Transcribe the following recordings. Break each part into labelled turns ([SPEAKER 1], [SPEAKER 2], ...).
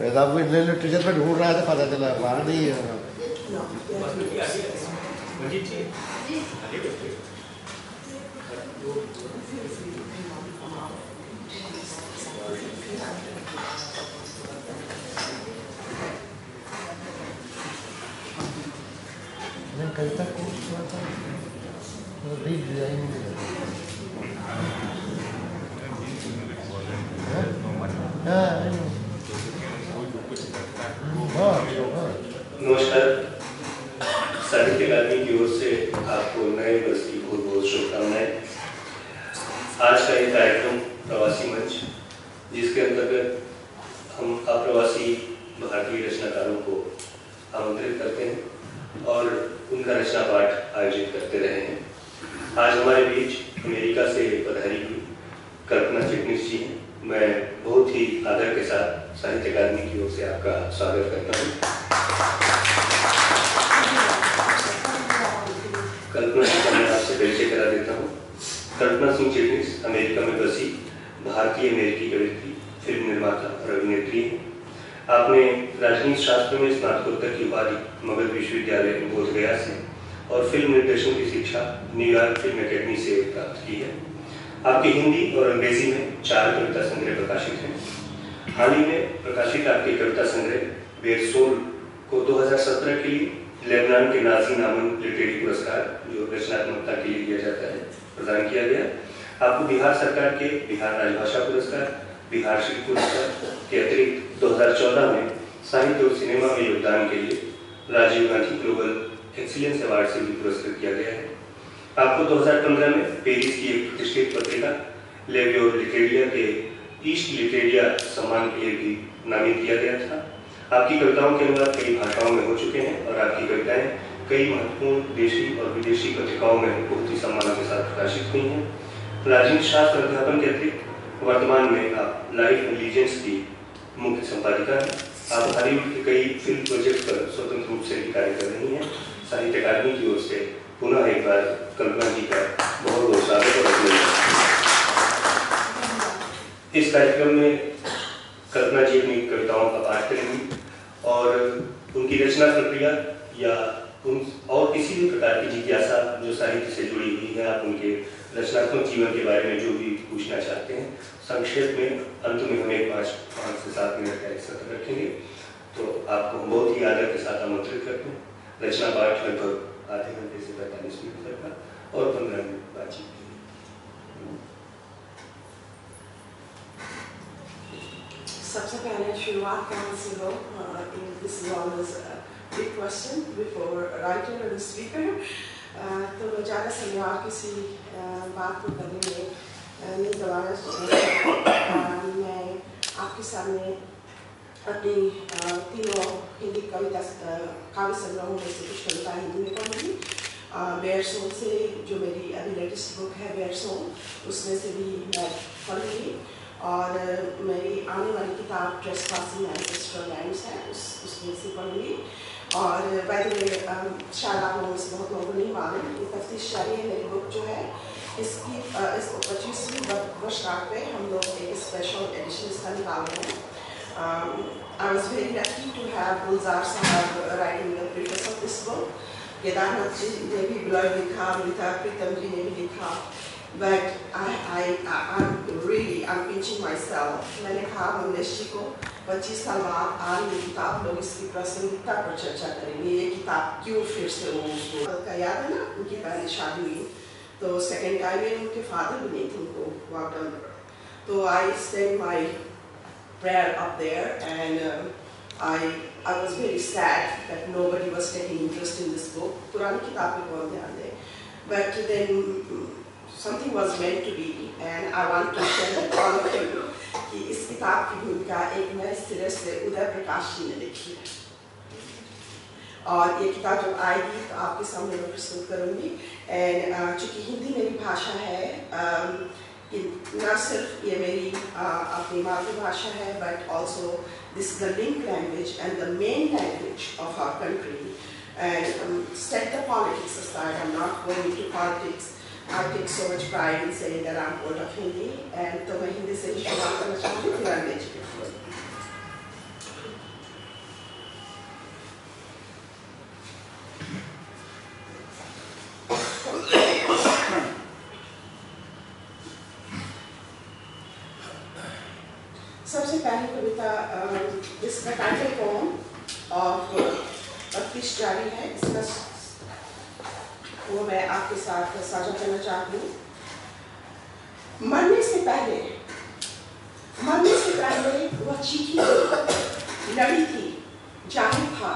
[SPEAKER 1] अब लिटरेचर में ढूंढ रहा था, पता चला वहाँ नहीं है। कविता कोर्स हुआ था, रीड डिजाइन
[SPEAKER 2] नमस्कार। साहित्य अकादमी की ओर से आपको नए वर्ष की बहुत बहुत शुभकामनाएं। आज का ये कार्यक्रम प्रवासी मंच, जिसके अंतर्गत हम अप्रवासी भारतीय रचनाकारों को आमंत्रित करते हैं और उनका रचना पाठ आयोजित करते रहे हैं। आज हमारे बीच अमेरिका से पधारी हुई कल्पना चिटनिस जी हैं। मैं बहुत ही आदर के साथ साहित्य अकादमी की ओर से आपका स्वागत करता हूँ। कल्पना जी का मैं आपसे परिचय करा देता हूँ। कल्पना सिंह चिटनिस अमेरिका में बसी भारतीय अमेरिकी कवयित्री, फिल्म निर्माता और अभिनेत्री हैं। आपने राजनीति शास्त्र में स्नातकोत्तर की उपाधि मगध विश्वविद्यालय बोधगया से और फिल्म निर्देशन की शिक्षा न्यूयॉर्क फिल्म अकेडमी से प्राप्त की है। आपकी हिंदी और अंग्रेजी में 4 कविता संग्रह प्रकाशित हैं। हाल ही में प्रकाशित आपके कविता संग्रह वेरसोल को 2017 के लिए लेबनान के नाजी नामन लिटरेरी पुरस्कार, जो रचनात्मकता के लिए दिया जाता है, प्रदान किया गया। आपको बिहार सरकार के बिहार राजभाषा पुरस्कार, बिहार शिल्प पुरस्कार के अतिरिक्त 2014 में साहित्य और सिनेमा में योगदान के लिए Rajiv Gandhi global excellence award से भी पुरस्कृत किया गया है। आपको 2015 में पेरिस की एक प्रतिष्ठित पत्रिका लेवियोर लिटेरिया के ईस्ट लिटेरिया सम्मान के लिए भी नामित किया गया था। आपकी कविताओं के अनुवाद कई भाषाओं में हो चुके हैं और आपकी कविताएं कई महत्वपूर्ण देशी और विदेशी पत्रिकाओं में बहुत ही सम्मान के साथ प्रकाशित हुई हैं। राजनीति शास्त्र अध्यापन के अतिरिक्त वर्तमान में आप लाइफ एंड लीजेंड्स की मुख्य संपादिका हैं। आप हॉलीवुड के कई फिल्म प्रोजेक्ट पर स्वतंत्र रूप से भी कार्य कर रही हैं। साहित्य अकादमी की ओर से पुनः एक बार कल्पना जी का बहुत बहुत स्वागत और अभिनंदन। इस कार्यक्रम में कल्पना जी अपनी कविताओं का पाठ करेंगी और उनकी रचना प्रक्रिया या उन और किसी भी प्रकार की जिज्ञासा जो साहित्य से जुड़ी हुई है, आप उनके रचनात्मक जीवन के बारे में जो भी पूछना चाहते हैं, संक्षेप में अंत में हम एक 5 से 7 मिनट का एक सत्र रखेंगे। तो आपको हम बहुत ही आदर के साथ आमंत्रित करते हैं। रचना पाठ लगभग आधे घंटे से 45 मिनट तक का और 15 मिनट बातचीत के लिए।
[SPEAKER 3] सबसे पहले शुरुआत कहाँ से हो? This is always a big question before a writer and a speaker. तो मैं ज़्यादा समय और किसी बात को करने में नहीं गवाना चाहूँगी। मैं आपके सामने अपनी 3 हिंदी कविता काव्य संग्रहों में से कुछ कविता हिंदी में पढ़ूंगी। वेरसोल से, जो मेरी अभी लेटेस्ट बुक है वेरसोल, उसमें से भी मैं पढ़ूंगी। और मेरी आने वाली किताब ट्रेसपासिंग एंसेस्ट्रल लैंड्स है, उसमें से पढ़ूंगी। और बाय द वे, शायद आप लोगों से बहुत लोगों को नहीं मालूम, ये तफ्तीश जारी है मेरी बुक जो है, इसकी इस 25वीं वर्षगांठ पे हम लोग एक स्पेशल एडिशन इसका निकाल रहे हैं। I was very lucky to have Gulzar Sahab writing the preface of this book. Kedarnath ji ने भी ब्लॉग लिखा, अमृता प्रीतम जी ने भी लिखा, but I'm pinching myself. मैंने कहा मंगलेश जी को 25 साल बाद आज ये किताब लोग इसकी प्रासंगिकता पर चर्चा करेंगे। ये किताब क्यों फिर से वो का याद है ना, उनकी पहले शादी हुई तो सेकेंड टाइम में उनके फादर भी नहीं थे, उनको वॉक डाउन। तो I spent my prayer up there, and I was very sad that nobody was taking interest in this book. पुरानी किताब पे बहुत ध्यान दे, but then something was meant to be, and I want to share with all of you कि इस किताब की भूमिका एक नए सिरे से उदय प्रकाश जी ने लिखी है। और ये किताब जब आएगी तो आपके सामने मैं प्रस्तुत करूँगी। एंड चूँकि हिंदी मेरी भाषा है, न सिर्फ ये मेरी अपनी मातृभाषा है, but also this is the link language and the main language of our country. And set the politics aside, I'm not going into politics. I take so much pride in saying that I'm part of Hindi, and तो मैं हिंदी से ही शुरुआत करना चाहूँगी, फिर अंग्रेजी में। सबसे पहली कविता इसका टाइटल पोम ऑफ तफ्तीश जारी है, इसका वो मैं आपके साथ साझा करना चाहती हूँ। मरने से पहले वह चीखी थी, लड़ी थी, जाहिर था,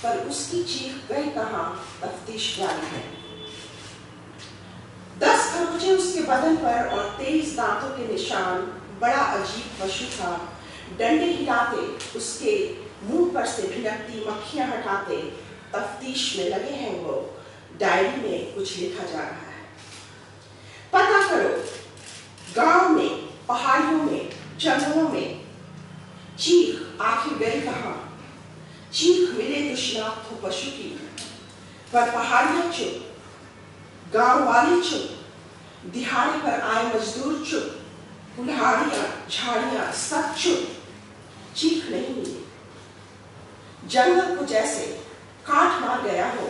[SPEAKER 3] पर उसकी चीख गई कहाँ, तफ्तीश जारी है। 10 खरोंचे उसके बदन पर और 23 दांतों के निशान, बड़ा अजीब पशु था। डंडे हिलाते, उसके मुंह पर से भिनकती मक्खियां हटाते, तफ्तीश में लगे हैं वो, डायरी में कुछ लिखा जा रहा है। पता करो, गांव में, पहाड़ियों में, जंगलों में, चीख आखिर गई कहाँ। चीख मिले तो शिनाख्त हो पशु की, पर पहाड़ियां चुप, गांव वाले चुप, दिहाड़ी पर आए मजदूर चुप, कुल्हाड़ियां, झाड़ियां सब चुप, चीख नहीं मिली। जंगल को जैसे काट मार गया हो,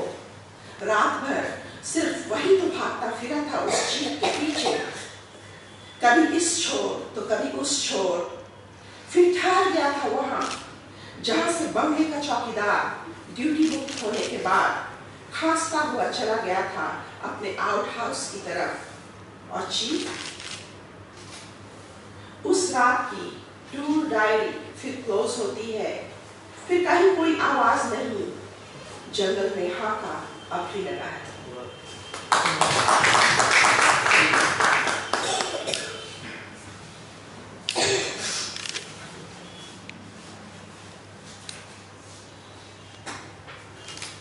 [SPEAKER 3] रात भर सिर्फ वही तो भागता फिरा था उस चीख के पीछे, कभी इस छोर तो कभी उस छोर। फिर ठहर गया था वहां जहां से बंगले का चौकीदार ड्यूटी मुक्त होने के बाद खांसता हुआ चला गया था अपने आउट हाउस की तरफ, और चीख उस रात की टूर डायरी फिर क्लोज होती है। फिर कहीं कोई आवाज नहीं, जंगल में हाका अब भी लगा है।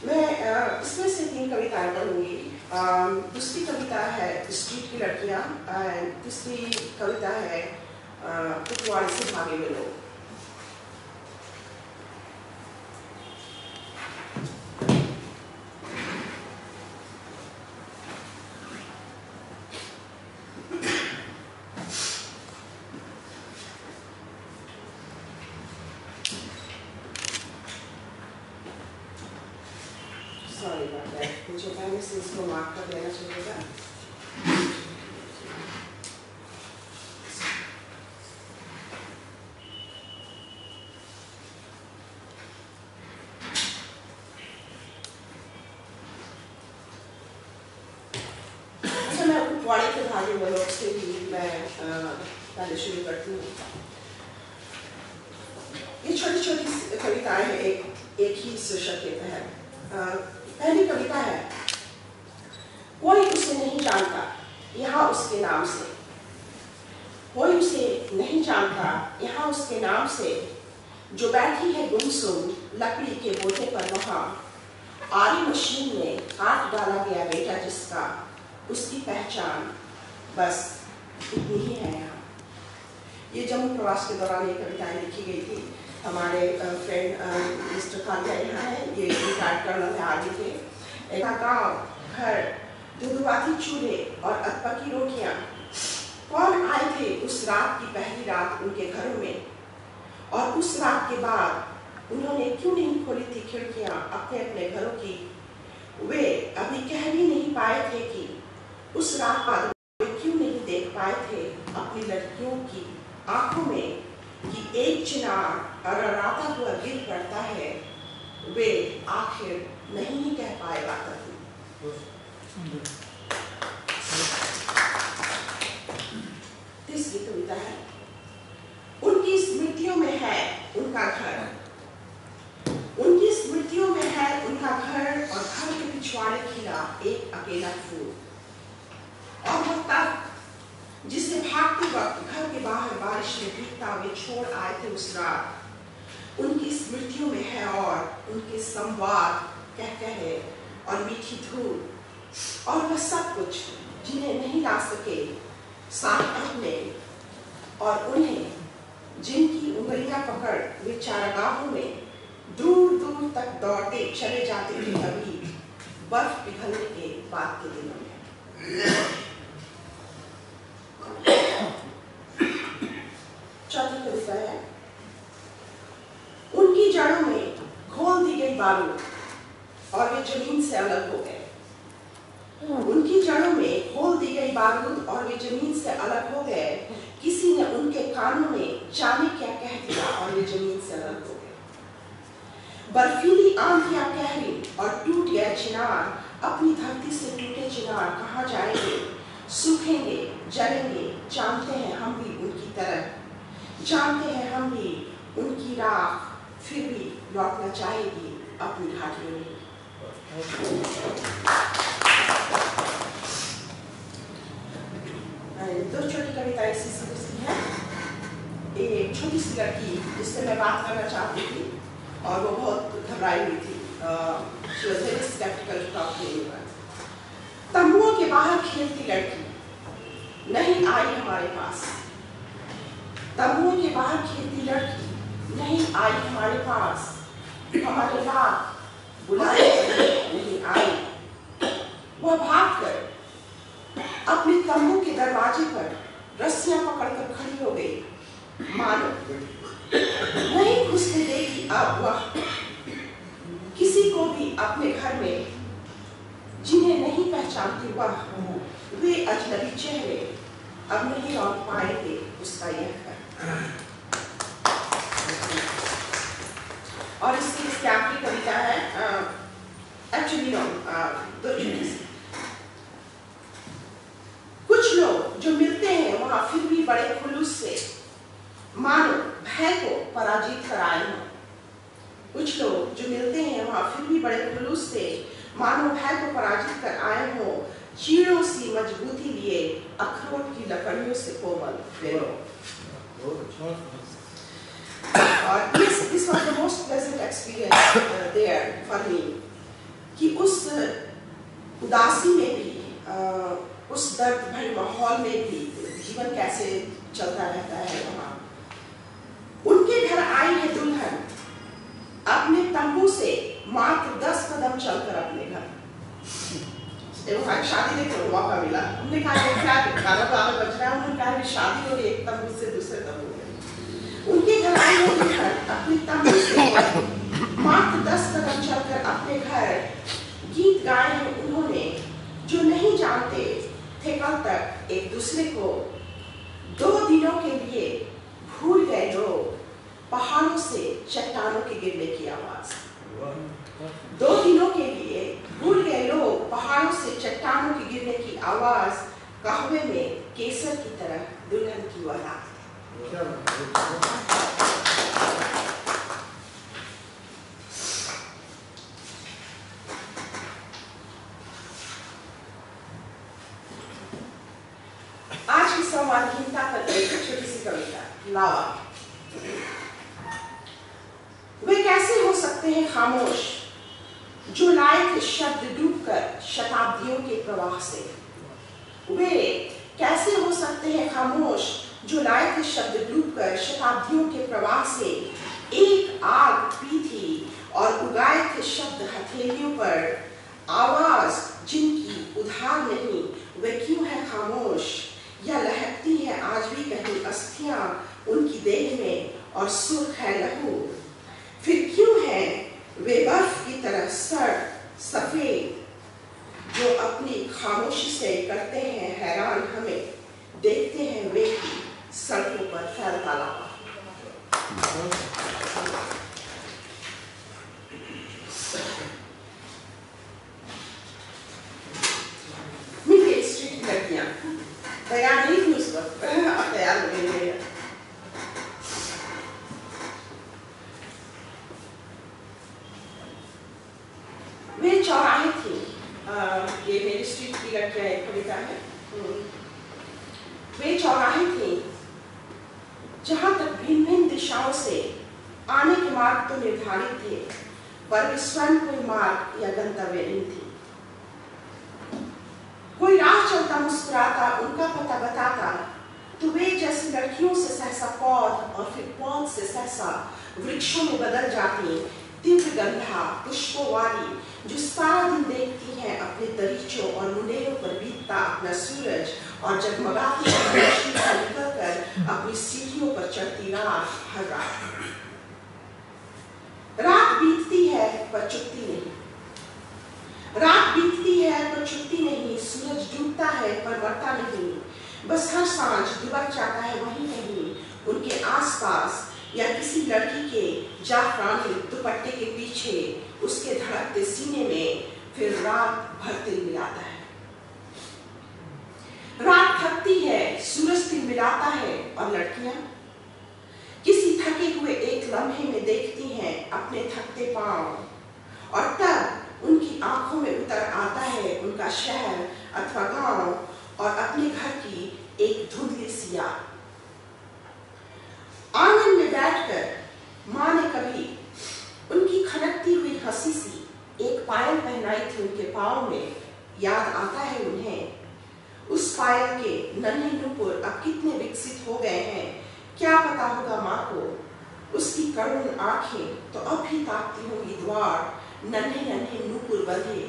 [SPEAKER 3] मैं इसमें से 3 कविताएं पढ़ूंगी। दूसरी कविता है स्ट्रीट की लड़कियां, तीसरी कविता है कुटवाड़ी से भागे हुए लोग। सॉरी बात है, मुझे पहले से इसको मार्क कर देना चाहिएगा। कुटवाड़ी के भागे हुए लोग से ही मैं पहले शुरू करती हूँ। ये छोटी छोटी कविताएं हैं, एक ही शीर्षक के तहत। पहली कविता है, कोई उसे नहीं जानता यहाँ उसके नाम से, कोई उसे नहीं जानता यहाँ उसके नाम से, जो बैठी है गुमसुम लकड़ी के बोझे पर वहाँ, आरी मशीन में काट डाला गया बेटा जिसका, उसकी पहचान बस इतनी ही है यहाँ। ये जम्मू प्रवास के दौरान ये कविताएं लिखी गई थी। हमारे फ्रेंड मिस्टर खालिया यहाँ है, ये रिटायर्ड कर्नल है आर्मी के। एक गाँव, घर, दुधवाती चूल्हे और अधपकी रोटियाँ। कौन आए थे उस रात की पहली रात उनके घरों में, और उस रात के बाद उन्होंने क्यों नहीं खोली थी खिड़कियाँ अपने अपने घरों की। वे अभी कह भी नहीं पाए थे कि उस रात बाद वे क्यों नहीं देख पाए थे अपनी लड़कियों की आंखों में कि एक चिनार अरराता हुआ गिर पड़ता है, वे आखिर नहीं ही कह पाए बात। तीसरी कविता है, उनकी स्मृतियों में है उनका घर, उनकी स्मृतियों में है उनका घर, और घर के पिछवाड़े खिला एक अकेला फूल, और वो तब जिसे भागते वक्त घर के बाहर बारिश में भीगता वे छोड़ आए थे उस रात, उनकी स्मृतियों में है, और उनके संवाद कह कहे और मीठी धूल, और वह सब कुछ जिन्हें नहीं ला सके साथ अपने, और उन्हें जिनकी उंगलियां पकड़ वे चारागाहों में दूर दूर तक दौड़ते चले जाते थे कभी बर्फ पिघलने के बाद के दिनों में। चौथी कविता है, उनकी जड़ों में घोल दी गई बारूद और वे जमीन से अलग हो गए, उनकी जड़ों में घोल दी गई बारूद और वे जमीन से अलग हो गए। किसी ने उनके कानों में जाने क्या कह दिया और वे जमीन से अलग हो गए। बर्फीली आंधियां कह रही और टूट गए चिनार, अपनी धरती से टूटे चिनार कहाँ जाएंगे? सूखेंगे, जलेंगे, जानते हैं हम भी उनकी तरह, जानते हैं हम भी उनकी राख, फिर भी लौटना चाहेगी अपनी घाटियों में। दो छोटी कविताएं इसी सीरीज की हैं। एक छोटी सी लड़की जिससे मैं बात करना चाहती थी और वो बहुत घबराई हुई थी। She was very skeptical to talk to anyone. तंबुओं के बाहर खेलती लड़की नहीं आई हमारे पास। तंबुओं के बाहर खेलती लड़की नहीं आई हमारे पास। हमारे रात बुलाए नहीं आई। वह भागकर अपने तंबू के दरवाजे पर रस्सियां पकड़कर खड़ी हो गई। मानो नहीं घुसने देगी अब वह किसी को भी अपने घर में जिन्हें नहीं पहचानती वह। वे अजनबी चेहरे अब नहीं लौट पाएंगे उसका यह घर। और इसकी आखिरी कविता है एक्चुअली दो छोटी सी। कुछ लोग जो मिलते हैं वहां फिर भी बड़े खुलूस से मानो भय को पराजित कर आए हों। कुछ लोग जो मिलते हैं वहां फिर भी बड़े खुलूस से मानो भय को पराजित कर आए हों। चीड़ों सी मजबूती लिए अखरोट की लकड़ियों से कोमल फेरो। और this was the most pleasant experience there for me कि उस उदासी में भी उस दर्द भरे माहौल में भी जीवन कैसे चलता रहता है। वहाँ उनके घर आई है दुल्हन अपने तंबू से मात्र 10 कदम चलकर अपने घर। शादी देखने को मौका मिला। हमने कहा क्या खाना बच रहा है। उन्होंने कहा शादी हो रही एक तंबू से दूसरे तंबू में। उनके घर आई है दुल्हन अपने तंबू से मात्र 10 कदम चलकर अपने घर। गीत गाए हैं उन्होंने जो नहीं जानते थे कल तक एक दूसरे को। 2 दिनों के लिए भूल गए लोग पहाड़ों से चट्टानों के गिरने की आवाज। 2 दिनों के लिए भूल गए लोग पहाड़ों से चट्टानों के गिरने की आवाज। कहवे में केसर की तरह दुल्हन की वह रात। आज की संवादहीनता पर एक छोटी सी कविता लावा। वे कैसे हो सकते हैं खामोश जो लाए थे शब्द डूबकर शताब्दियों के प्रवाह से। वे कैसे हो सकते हैं खामोश जो लाए थे शब्द डूबकर शताब्दियों के प्रवाह से। एक आग पी थी और उगाए थे शब्द हथेलियों पर। आवाज जिनकी उधार नहीं वे क्यों है खामोश। या लहकती है आज भी कहीं अस्थियां उनकी देह में और सुर्ख है लहू। फिर क्यों है वे बर्फ की तरह सफेद जो अपनी खामोशी से करते हैं हैरान हमें। देखते हैं वे सड़कों पर फैलता लावा। मिल स्ट्रीट की लड़कियां तैयार नहीं थी उस वक्त। अब तैयार हो गई है। वे चौराहे थी। ये मेरी स्ट्रीट की लड़कियां एक कविता है। वे चौराहे थे जहां तक भिन्न भिन्न दिशाओं से आने के मार्ग तो निर्धारित थे पर वे स्वयं कोई मार्ग या गंतव्य नहीं थी। कोई राह चलता मुस्कुराता उनका पता बताता तो वे जैसी लड़कियों से सहसा पौध और फिर पौध से सहसा वृक्षों में बदल जाती। तीव्र गंधा पुष्पों वाली जो सारा दिन देखती हैं अपने दरीचों और मुंडेरों पर बीतता अपना सूरज और जगमगाती रोशनी से निकलकर अपनी सीढ़ियों पर चढ़ती रात हर रात। रात बीतती है पर चुपती नहीं। रात बीतती है पर चुपती नहीं। सूरज डूबता है पर मरता नहीं। सांझ दुबक जाता है वहीं कहीं उनके आसपास, या किसी लड़की के जाफरानी दुपट्टे के पीछे उसके धड़कते सीने में फिर रात भर तिल मिलाता है। रात थकती है, सूरज तिल मिलाता है, और लड़कियां किसी थके हुए एक लम्हे में देखती हैं अपने थकते पांव, और तब उनकी आंखों में उतर आता है उनका शहर अथवा गांव और अपने घर की एक धुंधली सी याद। आंगन में बैठकर माँ ने कभी उनकी खनकती हुई हंसी सी एक पायल पहनाई थी उनके पाँव में, याद आता है उन्हें। उस पायल के नन्हे नूपुर अब कितने विकसित हो गए हैं, क्या पता होगा माँ को। उसकी करुण आंखें तो अब भी ताकती होंगी द्वार, नन्हे नन्हे नूपुर बंधे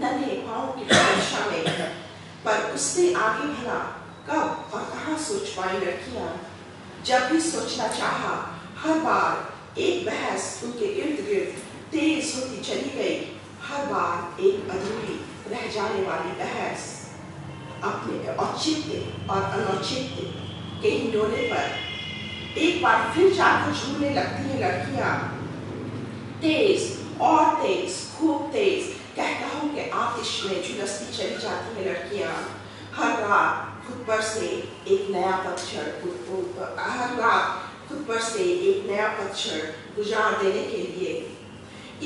[SPEAKER 3] नन्हे पाँव की दिशा में। पर उससे आगे भला कब और कहाँ सोच पाई लड़कियां। जब भी सोचना चाहा, हर बार एक बहस उनके इर्द गिर्द तेज होती चली गई, हर बार एक अधूरी रह जाने वाली बहस। अपने औचित्य और अनौचित्य के हिंडोले पर एक बार फिर जाकर झूमने लगती हैं लड़कियां। तेज और तेज, खूब तेज कहकहों के आतिश में झुलसती चली जाती हैं लड़कियां। हर रात खुद पर से एक नया पतझड़ गुजार देने के लिए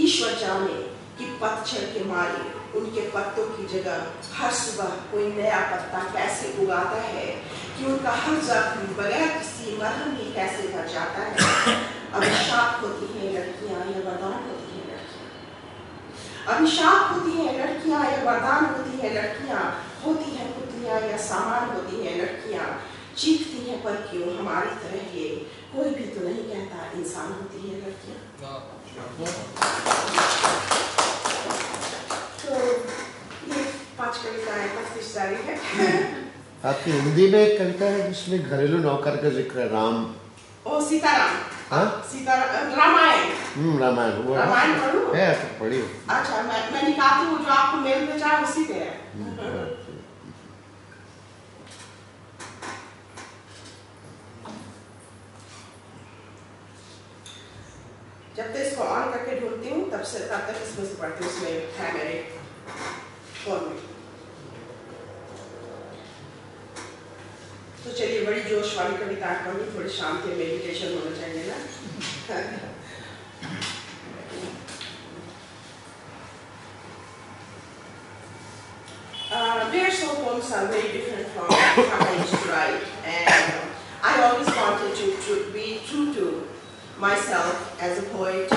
[SPEAKER 3] ईश्वर जाने कि पतझड़ के मारे उनके पत्तों की जगह हर सुबह कोई नया पत्ता कैसे उगाता है, कि उनका हर जख्म बगैर किसी मरहम ही कैसे भर जाता है। अभिशाप होती हैं लड़कियां या वरदान होती हैं लड़कियां। अभिशाप होती हैं लड़कियां या वरदान होती हैं लड़कियां। होती हैं पुतलियां या सामान होती हैं लड़कियां। चीखती हैं पर क्यों हमारी तरह ये, कोई भी तो नहीं कहता इंसान होती हैं लड़कियां। तो ये 5 कविताएं तफ्तीश जारी है।
[SPEAKER 1] आपकी हिंदी में एक कविता है जिसमें घरेलू नौकर का जिक्र है, राम।
[SPEAKER 3] ओ सीताराम।
[SPEAKER 1] हाँ?
[SPEAKER 3] सीताराम, रामायण।
[SPEAKER 1] रामायण वो
[SPEAKER 3] रामायण पढ़ूं?
[SPEAKER 1] है तो पढ़िए।
[SPEAKER 3] अच्छा, मैं निकालती हूँ, जो आपको मेल पे जाए उसी पे है। जब तक इसको ऑन करके ढूंढती हूँ तब तक इसमें से पढ़ती हूँ। इसमें है मेरे फोन में। तो चलिए, बड़ी जोश वाली कविता पढ़ी, थोड़ी शांति मेडिटेशन होना चाहिए ना। Their poems are very different from how I used to write, and I always wanted to be true to myself as a poet.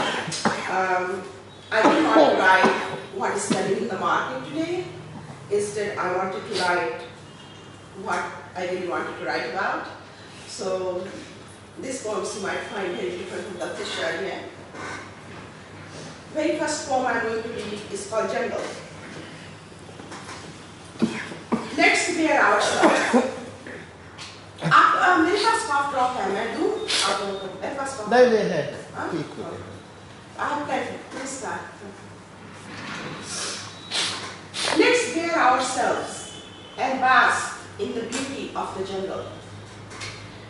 [SPEAKER 3] I didn't want to write what is selling in the market today. Instead, I wanted to write what I really wanted to write about. So, these poems you might find very different from the Fisher here. Very first poem I'm going to read is called Jungle. Let's bear ourselves. आप मेरे पास कॉफ drop है, मैं दूँ आप लोगों को? मेरे पास कॉफ
[SPEAKER 1] नहीं है, ठीक है।
[SPEAKER 3] आप please start. Let's bear ourselves and bask in the beauty of the jungle.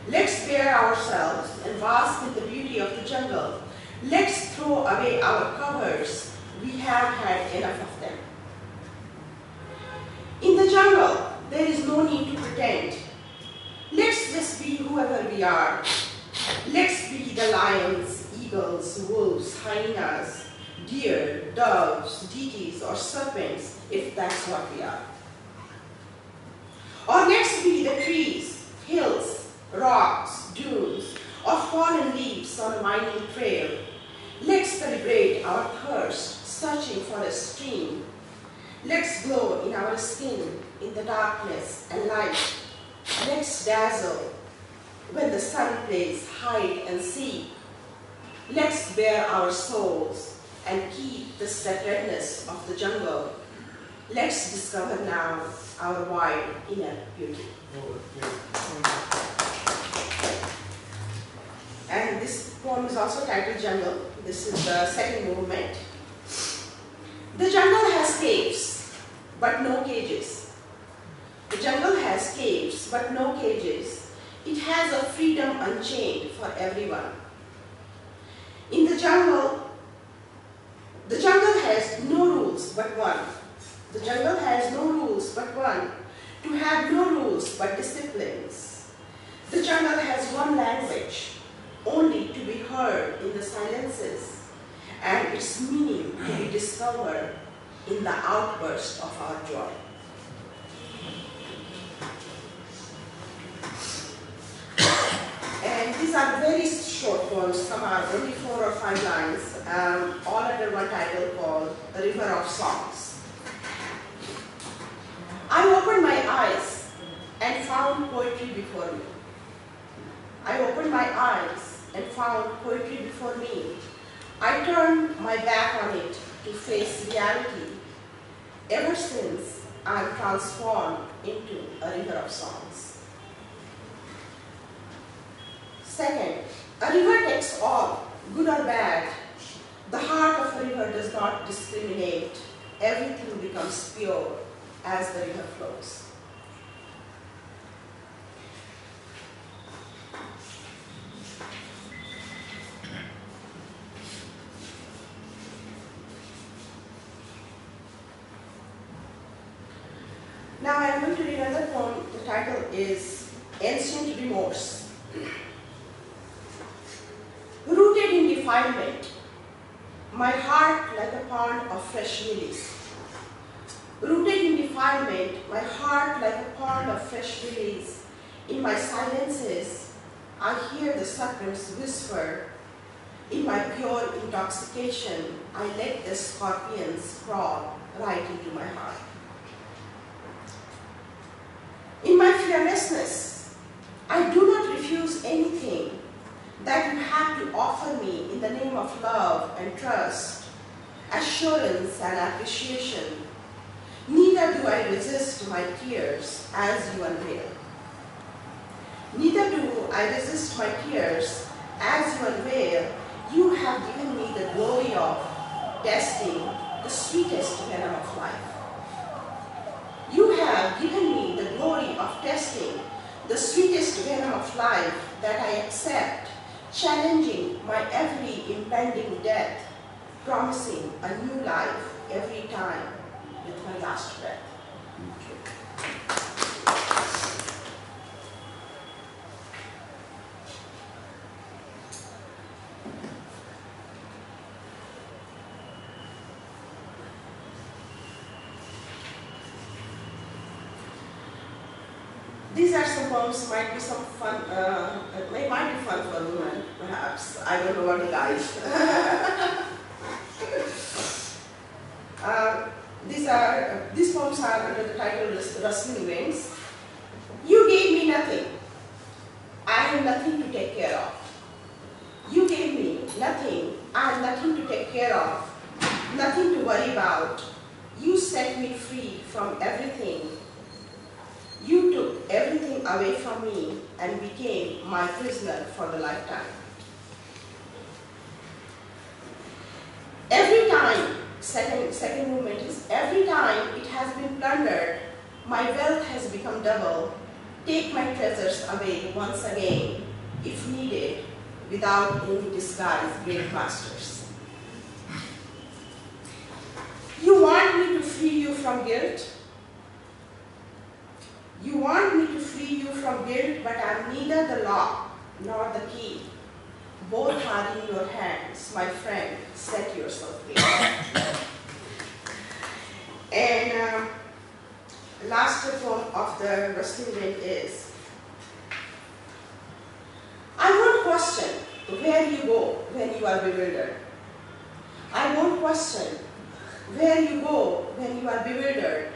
[SPEAKER 3] Let's bear ourselves and bask in the beauty of the jungle. Let's throw away our covers. We have had enough of them. In the jungle, there is no need to pretend. Let's just be whoever we are. Let's be the lions, eagles, wolves, hyenas, deer, doves, deities, or serpents, if that's what we are. Or let's be the trees, hills, rocks, dunes, or fallen leaves on a winding trail. Let's celebrate our thirst, searching for a stream. Let's glow in our skin in the darkness and light. Let's dazzle when the sun plays hide and seek. Let's bare our souls and keep the sacredness of the jungle. Let's discover now our wide inner beauty. And this poem is also titled Jungle. This is the second movement. The jungle has caves, but no cages. The jungle has caves, but no cages. It has a freedom unchained for everyone. In the jungle has no rules but one. The jungle has no rules but one, to have no rules but disciplines. The jungle has one language, only to be heard in the silences, and its meaning to be discovered in the outburst of our joy. And these are very short poems. Some are only 4 or 5 lines, all under one title called The River of Songs. I opened my eyes and found poetry before me. I opened my eyes and found poetry before me. I turned my back on it to face reality. Ever since, I am transformed into a river of songs. Second, a river takes all, good or bad. The heart of a river does not discriminate. Everything becomes pure as the river flows. Now I am going to read another poem. The title is Ancient Remorse. Rooted in defilement, my heart like a pond of fresh lilies. Rooted in defilement, my heart like a pond of fresh lilies. In my silences, I hear the serpents whisper. In my pure intoxication, I let the scorpions crawl right into my heart. In my fearlessness, I do not refuse anything that you have to offer me in the name of love and trust, assurance and appreciation. Neither do I resist my tears as you unveil. Neither do I resist my tears as you unveil. You have given me the glory of testing the sweetest venom of life. You have given me the glory of testing the sweetest venom of life that I accept, challenging my every impending death, promising a new life every time with my last breath. These are some poems, might be some fun, they might be fun for women, perhaps. I don't know about the guys. These poems are under the title Rustling Wings. You gave me nothing. I have nothing to take care of. You gave me nothing. I have nothing to take care of, nothing to worry about. You set me free from everything. You took everything away from me and became my prisoner for the lifetime. Every time, second movement is, every time it has been plundered, my wealth has become double. Take my treasures away once again, if needed, without any disguise, great masters. You want me to free you from guilt? You want me to free you from guilt, but I am neither the lock nor the key. Both are in your hands, my friend. Set yourself free. And last poem of the Rustling Wind is, I won't question where you go when you are bewildered. I won't question where you go when you are bewildered,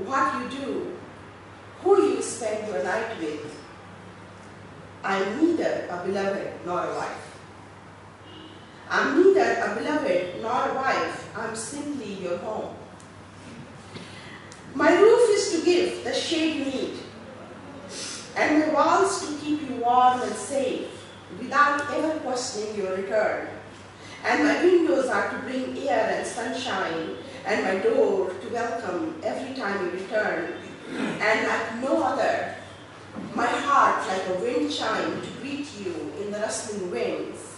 [SPEAKER 3] what you do, who you spend your night with. I am neither a beloved nor a wife. I am neither a beloved nor a wife. I am simply your home. My roof is to give the shade you need, and my walls to keep you warm and safe without ever questioning your return. And my windows are to bring air and sunshine, and my door to welcome every time you return. And like no other, my heart like a wind chime to greet you in the rustling winds.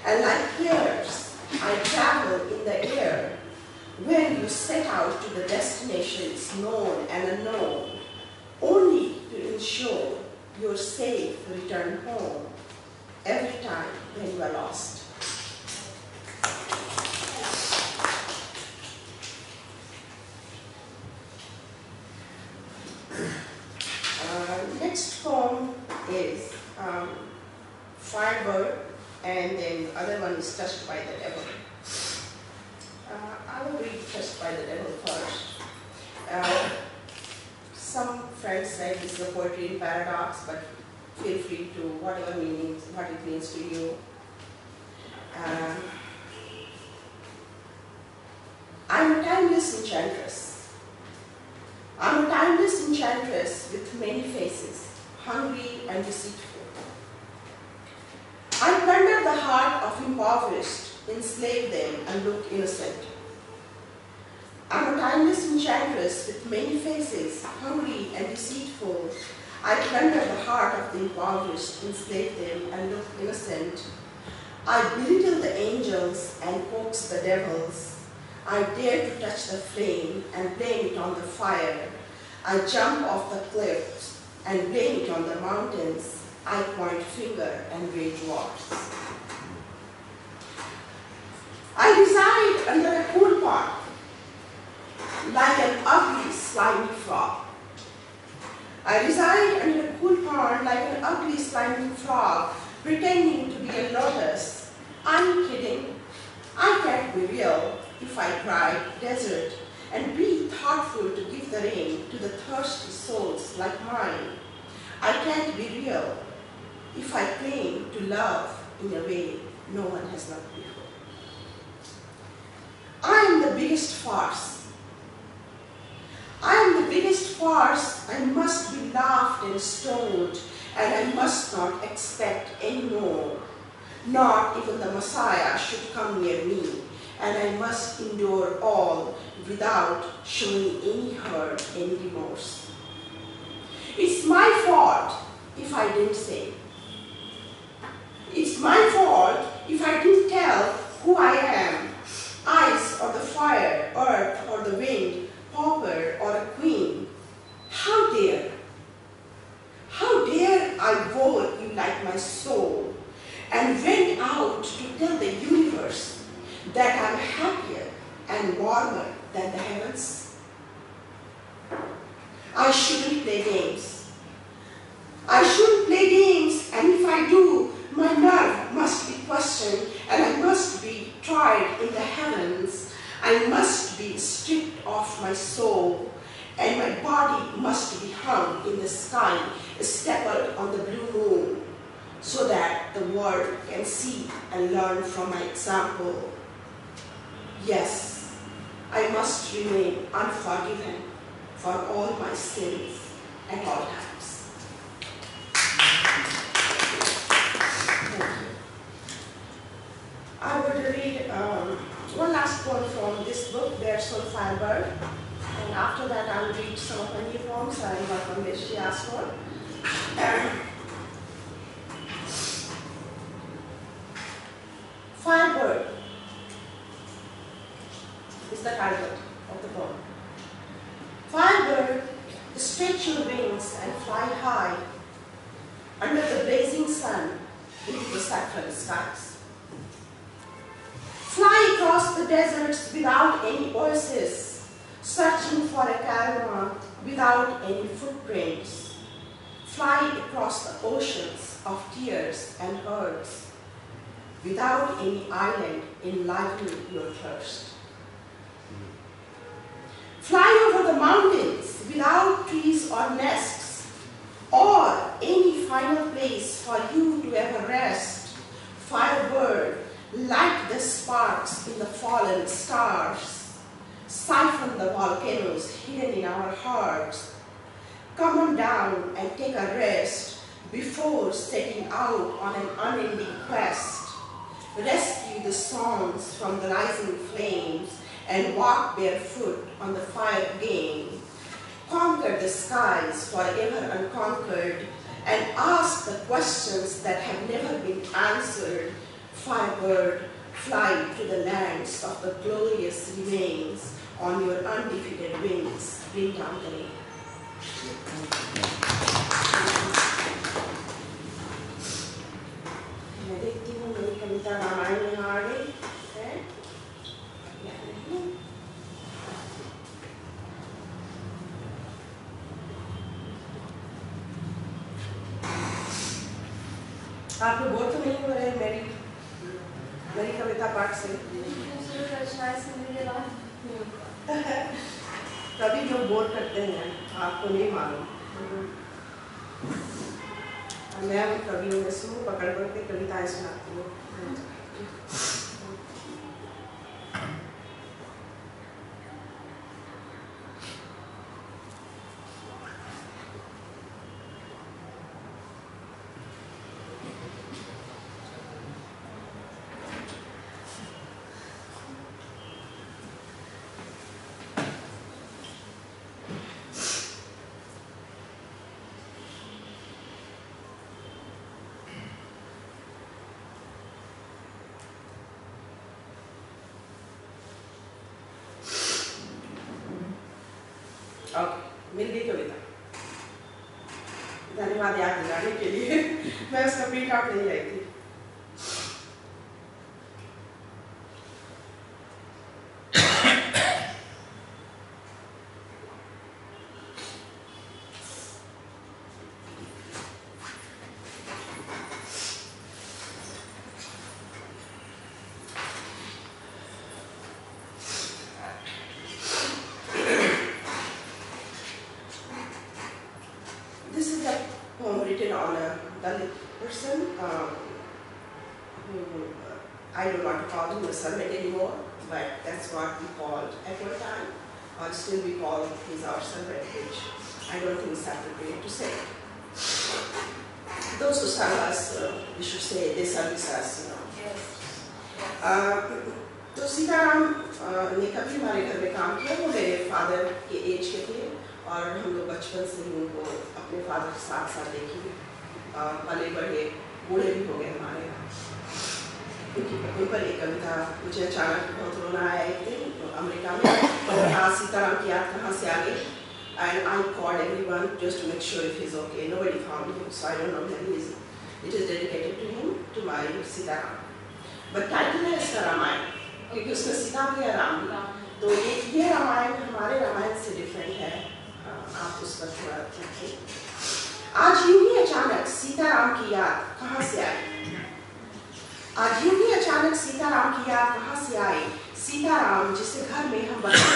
[SPEAKER 3] And like hairs, I travel in the air when you set out to the destinations known and unknown, only to ensure your safe return home every time when you are lost. Next poem is Firebird, and then the other one is Touched by the Devil. I will read Touched by the Devil first. Some friends say this is a poetry in paradox, but feel free to whatever meaning, what it means to you. I'm a timeless enchantress. I'm a timeless enchantress with many faces, hungry and deceitful. I plunder the heart of impoverished, enslave them and look innocent. I'm a timeless enchantress with many faces, hungry and deceitful. I plunder the heart of the impoverished, enslave them and look innocent. I belittle the angels and coax the devils. I dare to touch the flame and blame it on the fire. I jump off the cliffs and blame it on the mountains. I point finger and wage wars. I reside under a cool pot like an ugly slimy frog. I reside under a cool pond like an ugly slimy frog, pretending to be a lotus. I'm kidding. I can't be real if I cry desert and be thoughtful to give the rain to the thirsty souls like mine. I can't be real if I claim to love in a way no one has loved before. I am the biggest farce. I am the biggest farce. I must be laughed and stoned, and I must not expect any more. Not even the Messiah should come near me, and I must endure all without showing any hurt, any remorse. It's my fault if I didn't say. It's my fault if I didn't tell who I am. Ice or the fire, earth or the wind, pauper or a queen. How dare? How dare I wore you like my soul and went out to tell the universe that I'm happier and warmer than the heavens? I shouldn't play games. I shouldn't play games, and if I do, my nerve must be questioned, and I must be tried in the heavens. I must be stripped of my soul, and my body must be hung in the sky, steppled on the blue moon, so that the world can see and learn from my example. Yes, I must remain unforgiven for all my sins at all times. I would read one last poem from this book, Bear Soul Firebird, and after that I will read some of my new poems I got on which she asked for. Firebird is the title of the poem. Firebird, stretch your wings and fly high under the blazing sun into the saffron skies. Fly across the deserts without any oasis, searching for a caravan without any footprints. Fly across the oceans of tears and hurts, without any island enlivening your thirst. Fly over the mountains without trees or nests, or any final place for you to ever rest. Firebird, light the sparks in the fallen stars, siphon the volcanoes hidden in our hearts. Come on down and take a rest before setting out on an unending quest. Rescue the songs from the rising flames and walk barefoot on the fire game. conquer the skies forever unconquered, and ask the questions that have never been answered. Firebird, fly to the lands of the glorious remains on your undefeated wings. Bring down the rain. मैं देखती हूँ मेरी कविता रामायण में आ गई है या नहीं। आप लोग बोर तो नहीं हो रहे मेरी कविता पाठ से? कभी लोग बोर करते हैं, आपको नहीं मालूम। मैं कवियों में से पकड़ के कविताएं सुनाती हूँ। मिल गई कविता। धन्यवाद याद दिलाने के लिए। मैं उसका प्रिंट आउट नहीं लाई थी। I don't want to call him a servant anymore, but that's what we called at one time, or still we call he's our servant, which I don't think is appropriate to say. Those who serve us, we should say they service us, Yes. तो सीताराम ने कभी हमारे घर में काम किया। वो मेरे फादर के एज के थे और हम लोग बचपन से ही उनको अपने फादर के साथ साथ देखी, पले बढ़े, बूढ़े भी हो गए हमारे यहाँ। उन पर एक कविता मुझे अचानक बहुत रोना आया एक दिन अमेरिका में। कहा सीताराम की याद कहाँ से आ गई? And I called everyone just to make sure if he's okay. Nobody found him, so I don't know where he is. It is dedicated to him, to my Sitaram. But title है इसका रामायण, क्योंकि उसमें सीता भी है, राम भी। तो ये रामायण हमारे रामायण से डिफरेंट है। आप उस पर थोड़ा देखिए। आज यूं ही अचानक सीताराम की याद कहाँ से आई? आज यूं ही अचानक सीताराम की याद कहाँ से आई? सीताराम जिसे घर में हम बच्चे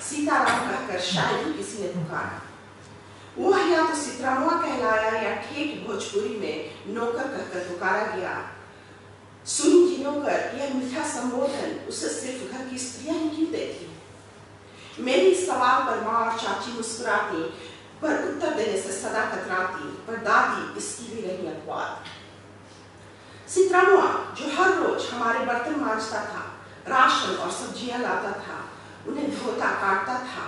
[SPEAKER 3] सीताराम कहकर शायद किसी ने पुकारा। वो या तो सीतरामुआ कहलाया या ठेठ भोजपुरी में नौकर कहकर पुकारा गया। सुनी जी नौकर, यह मीठा संबोधन उसे सिर्फ घर की स्त्रियां ही क्यों देती? मेरी सवाल पर माँ और चाची मुस्कुराती, पर उत्तर देने से सदा कतराती, पर दादी इसकी भी रही अपवाद। सीतरामुआ जो हर रोज हमारे बर्तन मांजता था, राशन और सब्जियां लाता था, उन्हें धोता काटता था,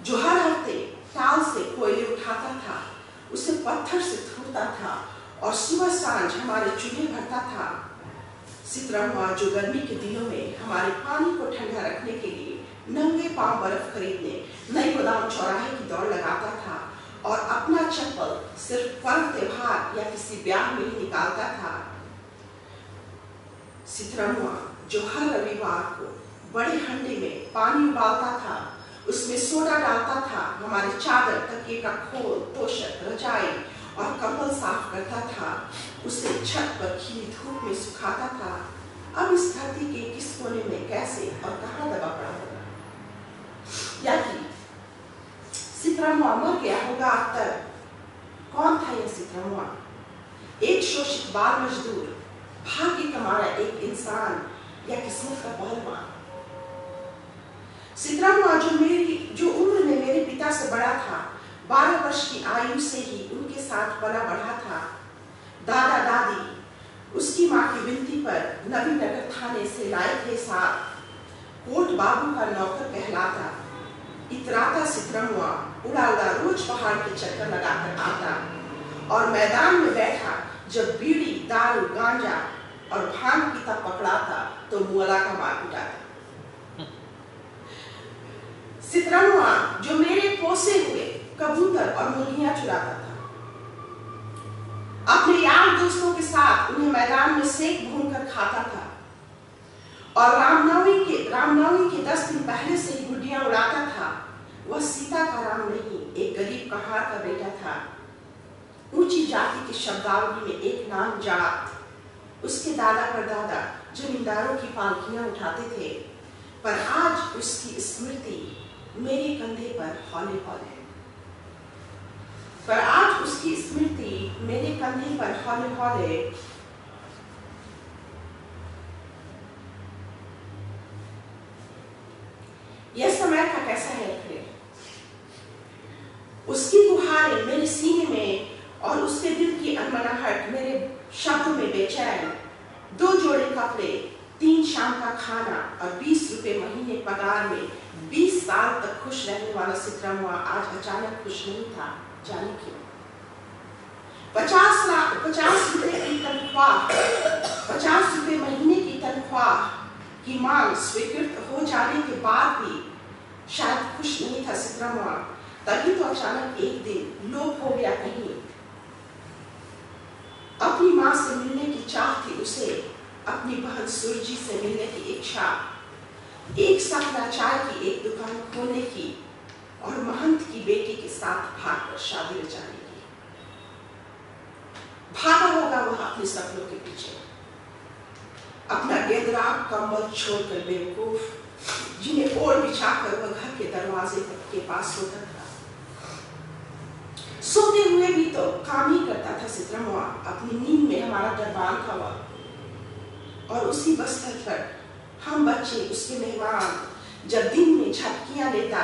[SPEAKER 3] जो हर हफ्ते टाल से कोयले उठाता था, उसे पत्थर से थूरता था और सुबह सांझ हमारे चूल्हे भरता था। सीतरामुआ जो गर्मी के दिनों में हमारे पानी को ठंडा रखने के लिए नंगे पांव बर्फ खरीदने नई गोदाम चौराहे की दौड़ लगाता था और अपना चप्पल सिर्फ पर्व त्योहार या किसी ब्याह में ही निकालता था। सीतरामुआ जो हर रविवार को बड़े हंडे में पानी उबालता था, उसमें सोडा डालता था, हमारे चादर, तकिए का खोल, तोशक, रजाई और कंबल साफ करता था, उसे छत पर खिली धूप में सुखाता था। अब इस धरती के किस कोने में कैसे और कहां दबा पड़ा होगा? या कि सीतरामुआ मर गया होगा अब तक? कौन था यह सीतरामुआ? एक शोषित बाल मजदूर, भाग्य कमाना एक इंसान या किस्मत का पहलवान? सीतरामुआ जो उम्र में मेरे पिता से बड़ा था, 12 वर्ष की आयु से ही उनके साथ पला बढ़ा था। दादा दादी उसकी माँ की विनती पर नवीनगर थाने से लाए थे साथ। कोट बाबू का नौकर कहलाता, इतराता सितरमुआ उड़ा उड़ा रोज पहाड़ के चक्कर लगाकर आता और मैदान में बैठा जब बीड़ी, दारू, गांजा और भांग पीता पकड़ाता तो मुअला का मार पिटाता। सितरमुआ जो मेरे पोसे हुए कबूतर और मुर्गियां चुराता था, अपने यार दोस्तों के साथ उन्हें मैदान में सेक भूनकर खाता था और रामनवमी के 10 दिन पहले से ही गुड्डियां उड़ाता था। वह सीता का राम नहीं, एक गरीब कहार का बेटा था। ऊंची जाति की शब्दावली में एक नाम जात। उसके दादा परदादा जमींदारों की पालकियां उठाते थे, पर आज उसकी स्मृति मेरे कंधे पर हौले हौले। पर आज उसकी स्मृति मेरे कंधे पर हौले हौले। यह समय का कैसा है फिर? उसकी गुहारें मेरे सीने में और उसके दिल की अनमनाहट मेरे शब्दों में बेचैन। 2 जोड़े कपड़े, 3 शाम का खाना और 20 रुपए महीने पगार में 20 साल तक खुश रहने वाला सितरमुआ आज अचानक खुश नहीं था। जाने क्यों? 50 रुपए की तनख्वाह, 50 रुपए महीने की तनख्वाह की मांग स्वीकृत हो जाने के बाद भी शायद खुश नहीं था सितरमुआ। तभी तो अचानक एक दिन लोप हो गया कहीं। अपनी मां से मिलने की चाह थी उसे, अपनी बहन सुरजी से मिलने की इच्छा, एक सपना चाय की एक दुकान खोलने की और महंत की बेटी के साथ भागकर शादी रचाने की। भागा होगा वह अपने सपनों के पीछे, अपना गेंदराग कंबल छोड़कर बेवकूफ, जिन्हें ओढ़ बिछाकर वह घर के दरवाजे के पास सोता था। सोते हुए भी तो काम ही करता था सितरमुआ। अपनी नींद में हमारा दरबार था वह, और उसी बस्तर पर हम बच्चे उसके मेहमान। जब दिन में झपकियां लेता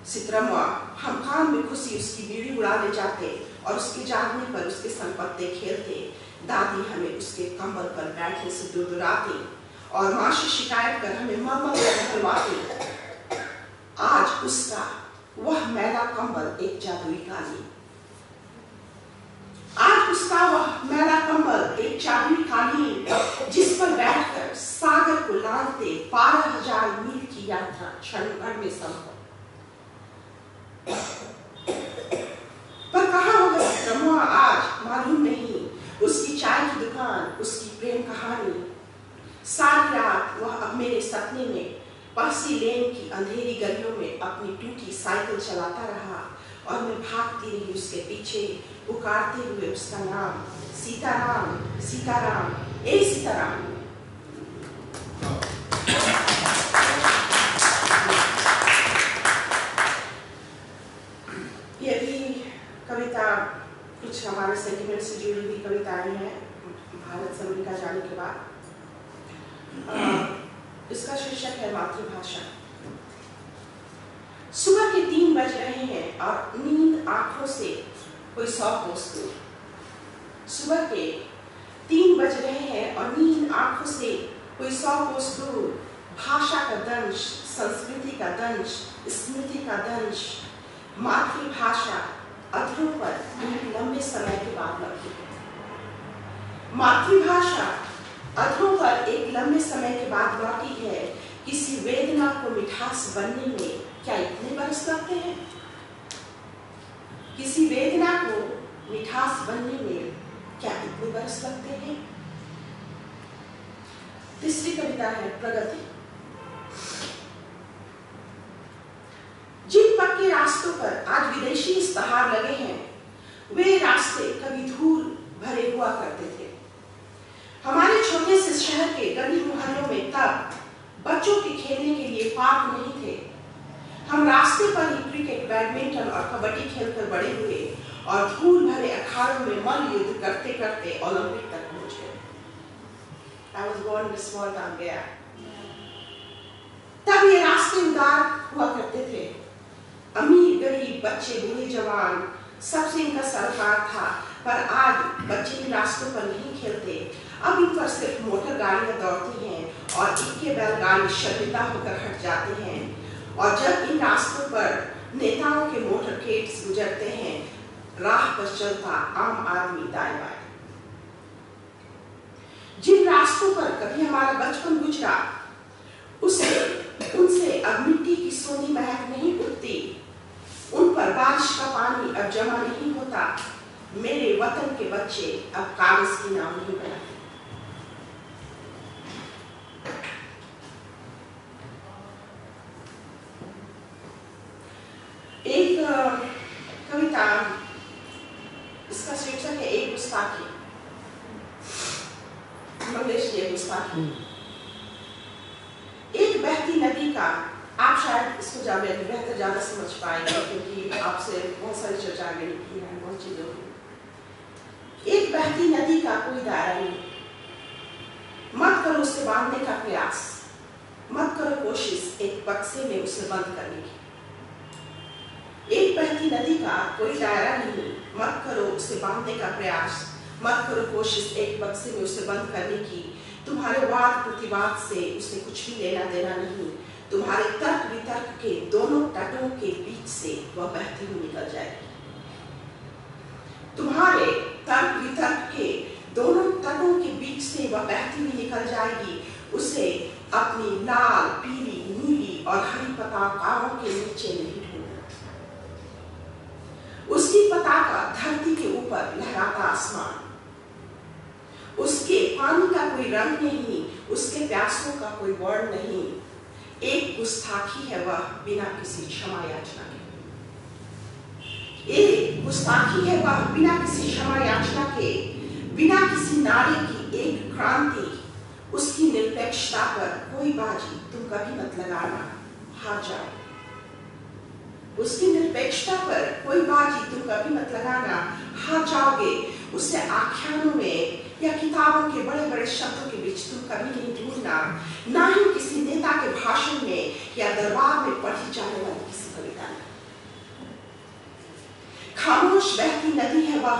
[SPEAKER 3] सितरमुआ, हम कान में खुशी उसकी बीड़ी उड़ा ले जाते और उसके जागने पर उसके संग पत्ते खेलते। दादी हमें उसके कंबल पर बैठने से दुराती और मां से शिकायत कर हमें मम्मा कहलवाती। आज उसका वह मैला कंबल एक जादुई काली, आज उसका वह मैला कंबल एक जादुई काली, जिस पर बैठकर सागर को लांघते 12,000 मील की यात्रा क्षण भर में संभव। पर कहाँ होगा सितरमुआ आज? मालूम नहीं। उसकी चाय की दुकान, उसकी प्रेम कहानी। सारी रात वह अब मेरे सपने में पर्सी लेन की अंधेरी गलियों में अपनी टूटी साइकिल चलाता रहा और मैं भागती रही उसके पीछे, पुकारते हुए उसका नाम, सीताराम, सीताराम, ए सीताराम। ये भी कविता कुछ हमारे सेंटिमेंट से जुड़ी हुई कविताएं हैं भारत से अमेरिका जाने के बाद। इसका शीर्षक है मातृभाषा। सुबह के 3 बज रहे हैं और नींद आंखों से कोई 100 कोस दूर। सुबह के 3 बज रहे हैं और नींद आंखों से कोई 100 कोस दूर। भाषा का दंश, संस्कृति का दंश, स्मृति का दंश, मातृभाषा अधरों पर एक लंबे समय के बाद लौटी है। मातृभाषा अधरों पर एक लंबे समय के बाद लौटी है। किसी वेदना को मिठास बनने में क्या इतने बरस लगते हैं? किसी वेदना को मिठास बनने में क्या इतने बरस लगते हैं? तीसरी कविता है प्रगति। जिन पक्के रास्तों पर आज विदेशी इस्तेहार लगे हैं, वे रास्ते कभी धूल भरे हुआ करते थे। हमारे छोटे से शहर के गली मोहल्लों में तब बच्चों के खेलने के लिए पार्क नहीं थे। हम रास्ते पर ही क्रिकेट, बैडमिंटन और कबड्डी खेलकर बड़े हुए और धूल भरे अखाड़ों में मल्ल युद्ध करते करते ओलंपिक तक पहुंच गए। I was born in a small town गया। तब ये रास्ते उदार हुआ करते थे। अमीर गरीब, बच्चे बूढ़े जवान, सबसे इनका सरोकार था। पर आज बच्चे इन रास्तों पर नहीं खेलते। अब इन पर सिर्फ मोटर गाड़ियां दौड़ती हैं और इक्के बैलगाड़ी शर्मिंदा होकर हट जाते हैं। और जब इन रास्तों पर नेताओं के मोटरकेड्स गुजरते हैं, राह पर चलता आम आदमी दाएं बाएं। जिन रास्तों पर कभी हमारा बचपन गुजरा, उनसे अब मिट्टी की सोनी महक नहीं उठती, उन पर बारिश का पानी अब जमा नहीं होता। मेरे वतन के बच्चे अब कागज की नाव नहीं बनाते। एक कविता, इसका शीर्षक है एक गुस्ताखी, मंगलेश की एक गुस्ताखी। एक बहती नदी का, आप शायद इसको बेहतर ज्यादा समझ पाएंगे क्योंकि आपसे बहुत सारी चर्चा की है बहुत चीजों की। एक बहती नदी का कोई दायरा नहीं, मत करो उसे बांधने का प्रयास, मत करो कोशिश एक बक्से में उसे बंद करने की। एक बहती नदी का कोई दायरा नहीं, मत करो उसे बांधने का प्रयास, मत करो कोशिश एक बक्से में उसे बंद करने की। तुम्हारे वाद प्रतिवाद से उसे कुछ भी लेना देना नहीं, तुम्हारे तर्क वितर्क के दोनों तटों के बीच से वह बहती हुई निकल जाएगी। तुम्हारे तर्क वितर्क के दोनों तटों के बीच से वह बहती हुई निकल जाएगी। उसे अपनी लाल, पीली, नीली और हरी पताकाओं के नीचे नहीं ढूंढना। उसकी पताका धरती के ऊपर लहराता आसमान, उसके पानी का कोई रंग नहीं, उसके प्यासों का कोई वर्ण नहीं। एक गुस्ताखी है वह बिना किसी क्षमा याचना के। एक गुस्ताखी है वह बिना किसी क्षमा याचना के, बिना किसी नारे की एक क्रांति। उसकी निरपेक्षता पर कोई बाजी तुम कभी मत लगाना, हार जाओ। उसकी निरपेक्षता पर कोई बाजी तुम कभी मत लगाना, हार जाओगे। उससे आख्यानों में या किताबों के बड़े बड़े शब्दों के बीच तुम कभी नहीं ढूंढना, ना ही किसी नेता के भाषण में या दरबार में पढ़ी जाने वाली किसी कविता में। खामोश बहती नदी है वह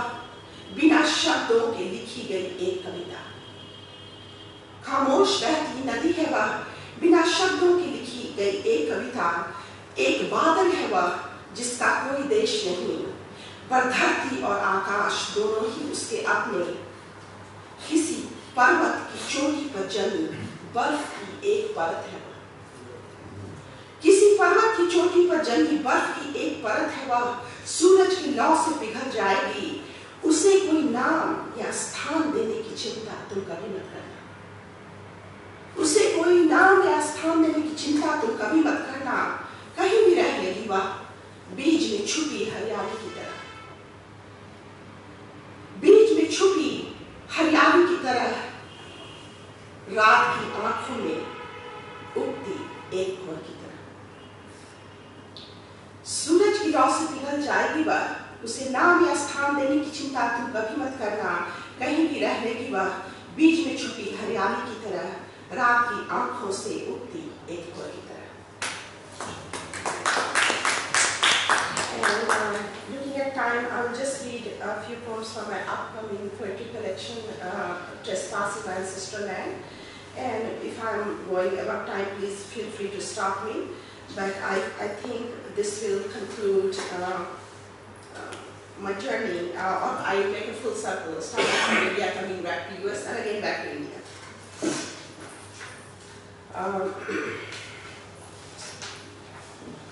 [SPEAKER 3] बिना शब्दों के लिखी गई एक कविता। खामोश बहती नदी है वह बिना शब्दों की लिखी गई एक कविता। एक बादल है वह जिसका कोई देश नहीं, पर धरती और आकाश दोनों ही उसके अपने। किसी पर्वत की चोटी पर जमी बर्फ की एक परत है वह। किसी पर्वत की चोटी पर जमी बर्फ की एक परत है वह, सूरज की लौ से पिघल जाएगी। उसे कोई नाम या स्थान देने की चिंता तुम कभी मत करना। उसे कोई नाम या स्थान देने की चिंता तुम कभी मत करना। कहीं भी रह लेगी वह बीज में छुपी हरियाली की तरह, बीज में छुपी हरियाली की तरह, रात की आंखों में उगती एक भौर की तरह। सूरज की रौ से पिघल जाएगी वह, उसे नाम या स्थान देने की चिंता तुम कभी मत करना। कहीं भी रह लेगी वह बीज में छुपी हरियाली की तरह, रात की आंखों से उगती एक भौर की तरह। Looking at time, I will just read a few poems from my upcoming poetry collection, Pravasi Manch Sisterland. And if I'm going about time, please feel free to stop me. But I think this will conclude my journey, or I will make a full circle, starting from India, coming back to US, and again back to India.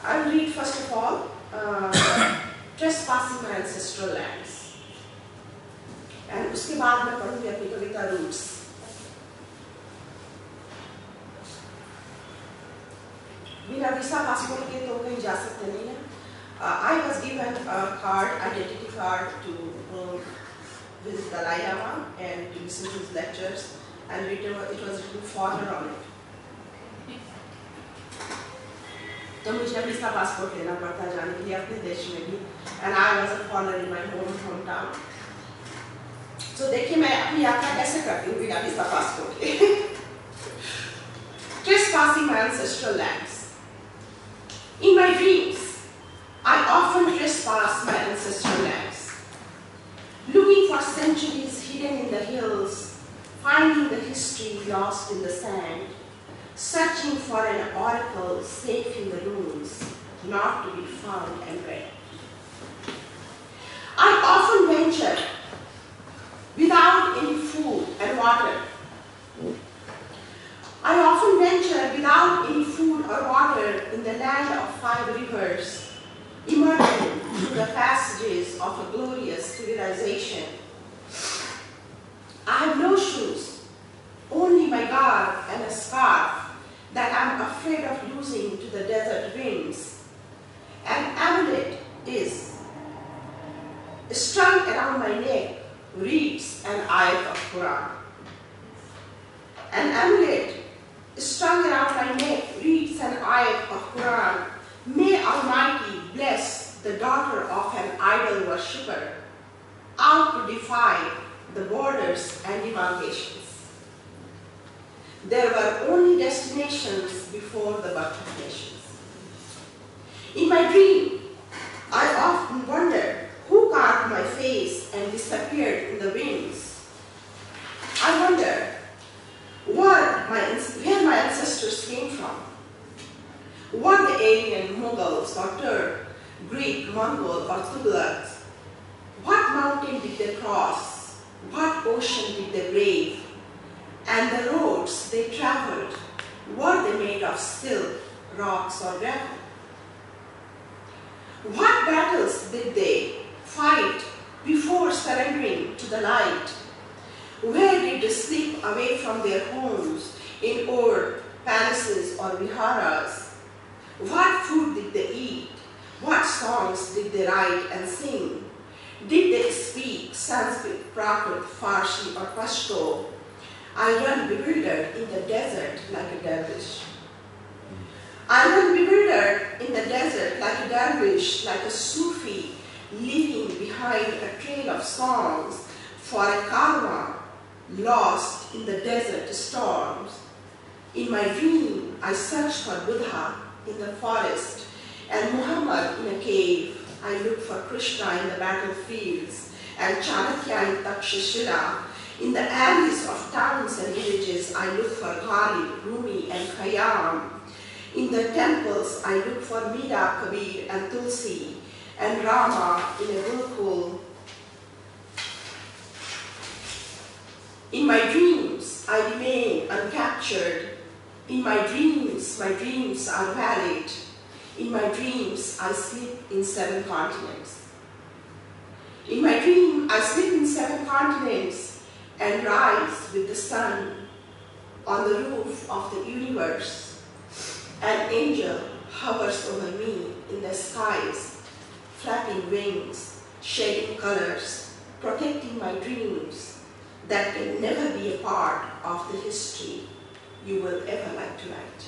[SPEAKER 3] I'll read first of all Trespassing my ancestral lands, and उसके बाद मैं पढ़ूंगी अपनी कविता roots. बिना visa passport के तो कहीं जा सकते नहीं है। I was given a card, identity card, to visit Dalai Lama and to listen to his lectures, and it was written foreigner on it. तो मुझे वीसा पासपोर्ट लेना पड़ता है जाने के लिए अपने देश में भी, and I was a foreigner in my hometown. So देखिए मैं अपनी यात्रा कैसे करती हूँ बिना वीसा पासपोर्ट के। Trespassing my ancestral lands. In my dreams, I often trespass my ancestral lands, looking for centuries hidden in the hills, finding the history lost in the sand, searching searching for an oracle safe in the ruins, not to be found and read. I often venture without any food and water. I often venture without any food or water in the land of 5 rivers, emerging through the passages of a glorious civilization. I have no shoes, only my garb and a scarf that I am afraid of losing to the desert winds. An amulet is strung around my neck, reads an ayat of Quran. An amulet strung around my neck reads an ayat of Quran. May Almighty bless the daughter of an idol worshipper, out to defy the borders and demarcations. There were only destinations before the birth of nations. In my dream, I often wondered who carved my face and disappeared in the winds. I wondered where my ancestors came from. Were the alien Mughals or Turk, Greek, Mongol or Tughlaq? What mountain did they cross? What ocean did they brave? And the roads they traveled, were they made of silk, rocks or gravel? What battles did they fight before surrendering to the light? Where did they slip away from their homes in old palaces or viharas? What food did they eat? What songs did they write and sing? Did they speak Sanskrit, Prakrit, Farsi or Pashto? I run bewildered in the desert like a dervish. I run bewildered in the desert like a dervish, like a Sufi, leaving behind a trail of songs for a caravan lost in the desert storms. In my dream, I search for Buddha in the forest and Muhammad in a cave. I look for Krishna in the battlefields and Chanakya in Takshashila. In the alleys of towns and villages, I look for Ghalib, Rumi and Khayyam. In the temples, I look for Mira, Kabir and Tulsi and Rama in a Gurukul. In my dreams, I remain uncaptured. In my dreams are valid. In my dreams, I sleep in 7 continents. In my dream, I sleep in 7 continents and rise with the sun on the roof of the universe. An angel hovers over me in the skies, flapping wings, shedding colors, protecting my dreams that can never be a part of the history you will ever like to write.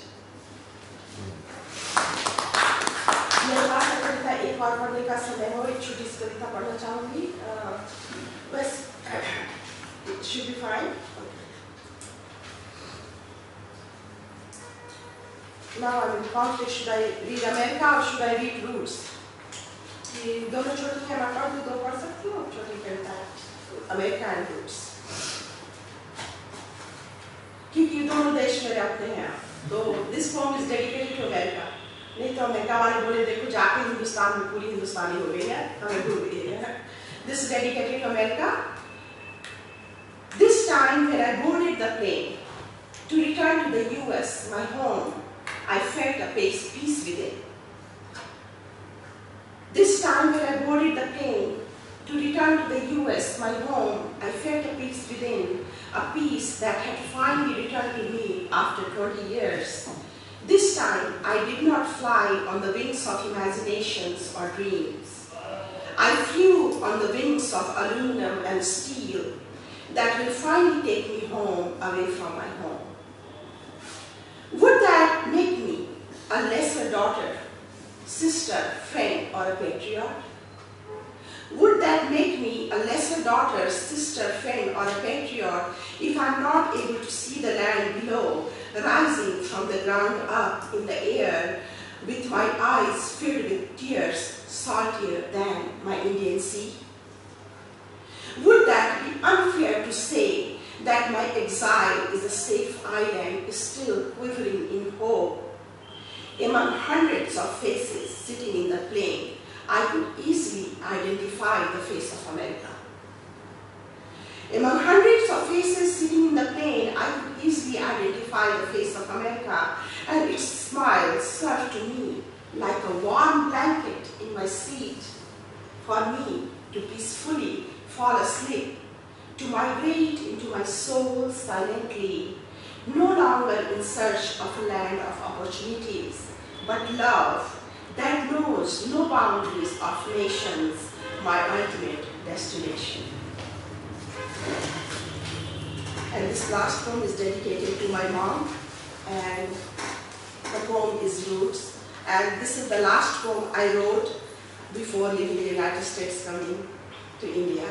[SPEAKER 3] मेरे पास कविता एक और पढ़ने का समय हो, एक छोटी सी कविता पढ़ना चाहूँगी. बस, it should be fine. Now I'm in conflict. Should I read America or should I read Roots? ये दोनों छोटी हैं, मैं पढ़ दूँ, 2 पढ़ सकती हूँ. छोटी कविता है, America and Roots. क्योंकि दोनों देश मेरे अपने हैं, तो this poem is dedicated to America. नहीं तो अमेरिका वाले बोले देखो जाके हिंदुस्तान में पूरी हिंदुस्तानी हो गई है, हमें भूल गई है. This is dedicated to America. This time when I boarded the plane to return to the US, my home, I felt a peace within. This time when I boarded the plane to return to the US, my home, I felt a peace within, a peace that had finally returned to me after 20 years. This time, I did not fly on the wings of imaginations or dreams. I flew on the wings of aluminum and steel that will finally take me home, away from my home. Would that make me a lesser daughter, sister, friend, or a patriot? Would that make me a lesser daughter, sister, friend, or a patriot if I'm not able to see the land below, rising from the ground up in the air, with my eyes filled with tears, saltier than my Indian Sea? Would that be unfair to say that my exile is a safe island, still quivering in hope among hundreds of faces sitting in the plane, I could easily identify the face of America. Among hundreds of faces sitting in the plane, I could easily identify the face of America, and its smile served to me like a warm blanket in my seat for me to peacefully fall asleep, to migrate into my soul silently, no longer in search of a land of opportunities, but love that knows no boundaries of nations, my ultimate destination. And this last poem is dedicated to my mom, and the poem is Roots. And this is the last poem I wrote before leaving the United States, coming to India.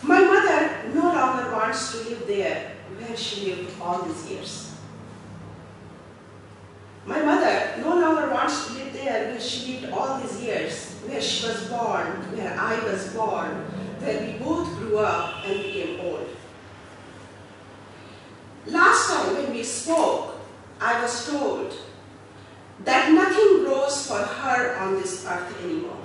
[SPEAKER 3] My mother no longer wants to live there where she lived all these years. My mother no longer wants to live there where she lived all these years, where she was born, where I was born, where we both grew up and became old. Last time when we spoke, I was told that nothing grows for her on this earth anymore.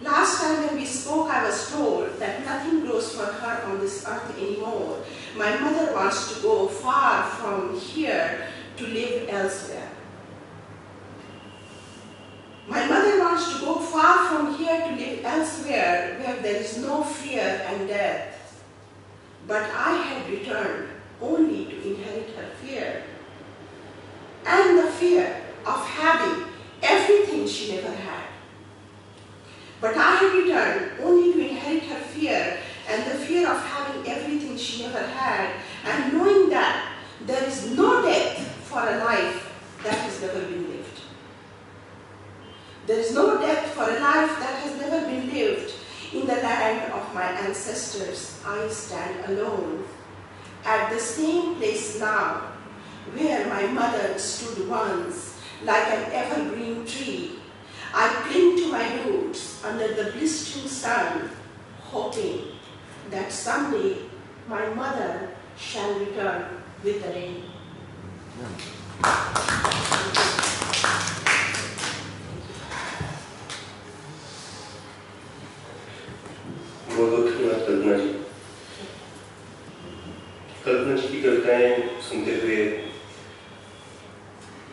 [SPEAKER 3] Last time when we spoke, I was told that nothing grows for her on this earth anymore. My mother wants to go far from here to live elsewhere. My mother wants to go far from here to live elsewhere where there is no fear and death. But I had returned only to inherit her fear, and the fear of having everything she never had. But I had returned only to inherit her fear, and the fear of having everything she never had, and knowing that there is no death for a life that has never been lived. There is no death for a life that has never been lived. In the land of my ancestors, I stand alone, at the same place now, where my mother stood once, like an evergreen tree. I cling to my roots under the blistering sun, hoping that someday my mother shall return with the rain.
[SPEAKER 2] बहुत बहुत धन्यवाद कल्पना जी। कल्पना जी की कविताएं सुनते हुए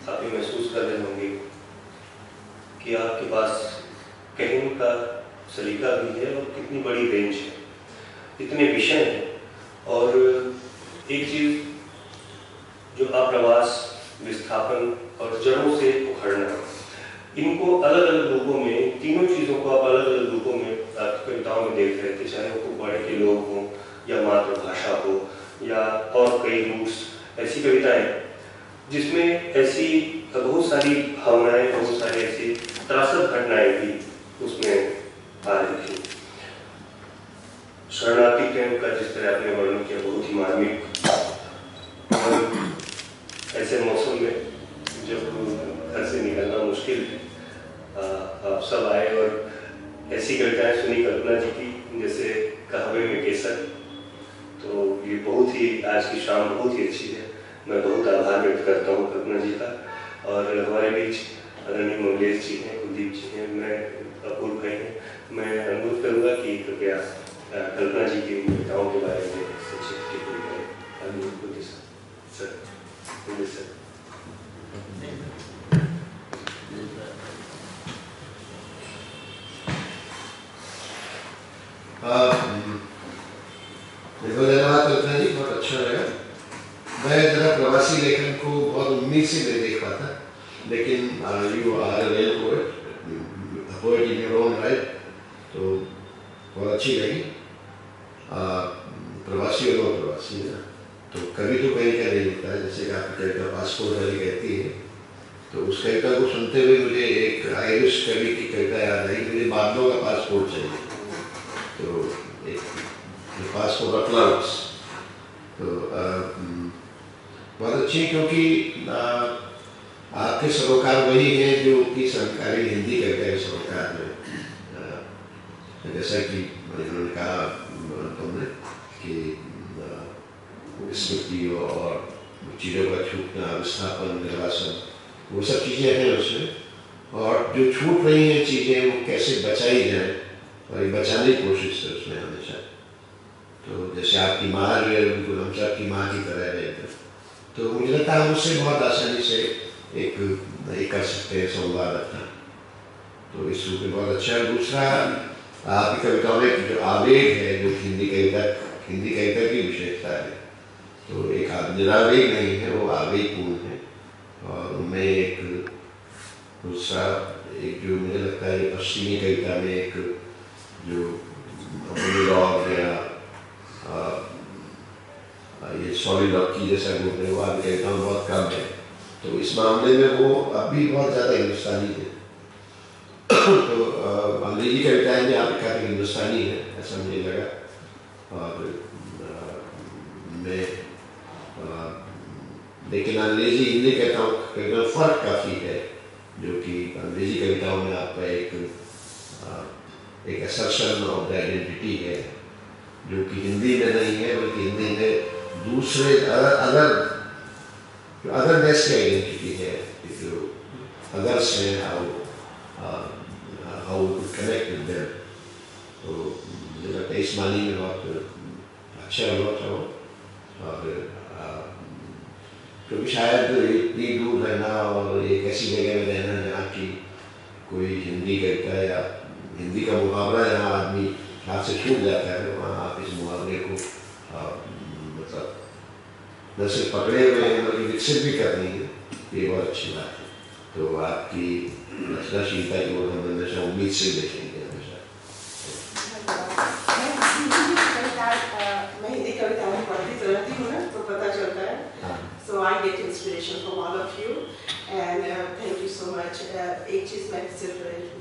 [SPEAKER 2] आप ये महसूस कर रहे होंगे कि आपके पास कहने का सलीका भी है और कितनी बड़ी रेंज है, इतने विषय हैं। और एक चीज जो आप्रवास, विस्थापन और जड़ों से उखड़ना, इनको अलग अलग रूपों में, तीनों चीज़ों को आप अलग अलग रूपों में आपकी कविताओं में देख रहे थे, चाहे वो बड़े के लोग हों या मातृभाषा हो या और कई रूट्स। ऐसी कविताएं जिसमें ऐसी बहुत सारी भावनाएं, बहुत सारी ऐसी त्रासद घटनाएं भी उसमें आ रही थी। शरणार्थी कैंप का जिस तरह आपने वर्णन किया, बहुत ही मार्मिक। ऐसे मौसम में जब घर से निकलना मुश्किल है, आप सब आए और ऐसी कविताएं सुनी कल्पना जी की, जैसे कहवे में केसर। तो ये बहुत ही, आज की शाम बहुत ही अच्छी है। मैं बहुत आभार व्यक्त करता हूँ कल्पना जी का। और हमारे बीच आदरणीय मंगलेश जी हैं, कुलदीप जी हैं, मैं अपूर्व भाई हैं। मैं अनुरोध करूँगा कि कृपया कल्पना जी की कविताओं के बारे में संक्षिप्त टिप्पणी करें। अनुरोध सर।
[SPEAKER 1] धन्यवाद कल्पना जी, बहुत अच्छा लगा। मैं जरा प्रवासी लेखन को बहुत उम्मीद से नहीं देख पाता, लेकिन you are real poet in your own right, तो बहुत अच्छी लगी। प्रवासी और प्रवासी है ना, तो कभी तो कहीं का नहीं लिखता है, जैसे कि आपकी कविता पासपोर्ट वाली कहती है। तो उस कविता को सुनते हुए मुझे एक आयरिश कवि की कविता याद आई, मुझे बादलों का पासपोर्ट चाहिए। तो एक पासपोर्ट ऑफ क्लाउड्स, तो बहुत अच्छी, क्योंकि आपके सरोकार वही हैं जो कि सरकारी हिंदी कविता के सरोकार में, जैसा कि उन्होंने कहा तुमने कि स्मृति और चीज़ों का छूटना, विस्थापन, निर्वासन, वो सब चीज़ें हैं उसमें, और जो छूट रही हैं चीज़ें वो कैसे बचाई जाए, और ये बचाने की कोशिश है उसमें हमेशा। तो जैसे आपकी माँ जो है बिल्कुल हम सब की माँ की तरह है, तो मुझे लगता है उससे बहुत आसानी से एक कर सकते हैं संवाद अपना, तो इस रूप में बहुत अच्छा है। दूसरा, आपकी कविताओं में जो आवेग है, जो हिंदी कविता की विशेषता है, तो एक निरावेग नहीं है, वो आवेगपूर्ण है, और उनमें एक दूसरा एक जो मुझे लगता है पश्चिमी कविता में एक जो मोनोलॉग या ये सॉलिलॉग की जैसा ग्रुप है, वो आपकी कविताओं में बहुत कम है, तो इस मामले में वो अभी बहुत ज़्यादा हिंदुस्तानी है। तो अंग्रेजी कविताएं में आप काफ़ी हिंदुस्तानी है, ऐसा मुझे लगा, और मैं लेकिन अंग्रेजी हिंदी कविताओं फर्क काफ़ी है, जो कि अंग्रेजी कविताओं में आपका एक असर्शन ऑफ द आइडेंटिटी है, जो कि हिंदी में नहीं है, बल्कि हिंदी में दूसरे अदरनेस की आइडेंटिटी है, जो अदर्स हैं, how we could connect with them. तो मुझे लगता है इस मानी में बहुत अच्छा हुआ था वो, और क्योंकि शायद इतनी दूर रहना और एक ऐसी जगह में रहना जहाँ की कोई हिंदी कहता है या हिंदी का मुहावरा जहाँ आदमी हाथ से छूट जाता है, वहाँ आप इस मुहावरे को मतलब न सिर्फ पकड़े हुए हैं बल्कि विकसित भी कर रही है, ये बहुत अच्छी बात है। तो आपकी रचनाशीलता की ओर हम हमेशा उम्मीद से देखेंगे हमेशा।
[SPEAKER 3] मैं हिंदी कविताएं पढ़ती रहती हूँ ना, तो पता चलता है। So I get inspiration from all of you, and thank you so much. एक चीज़ मैं सिर्फ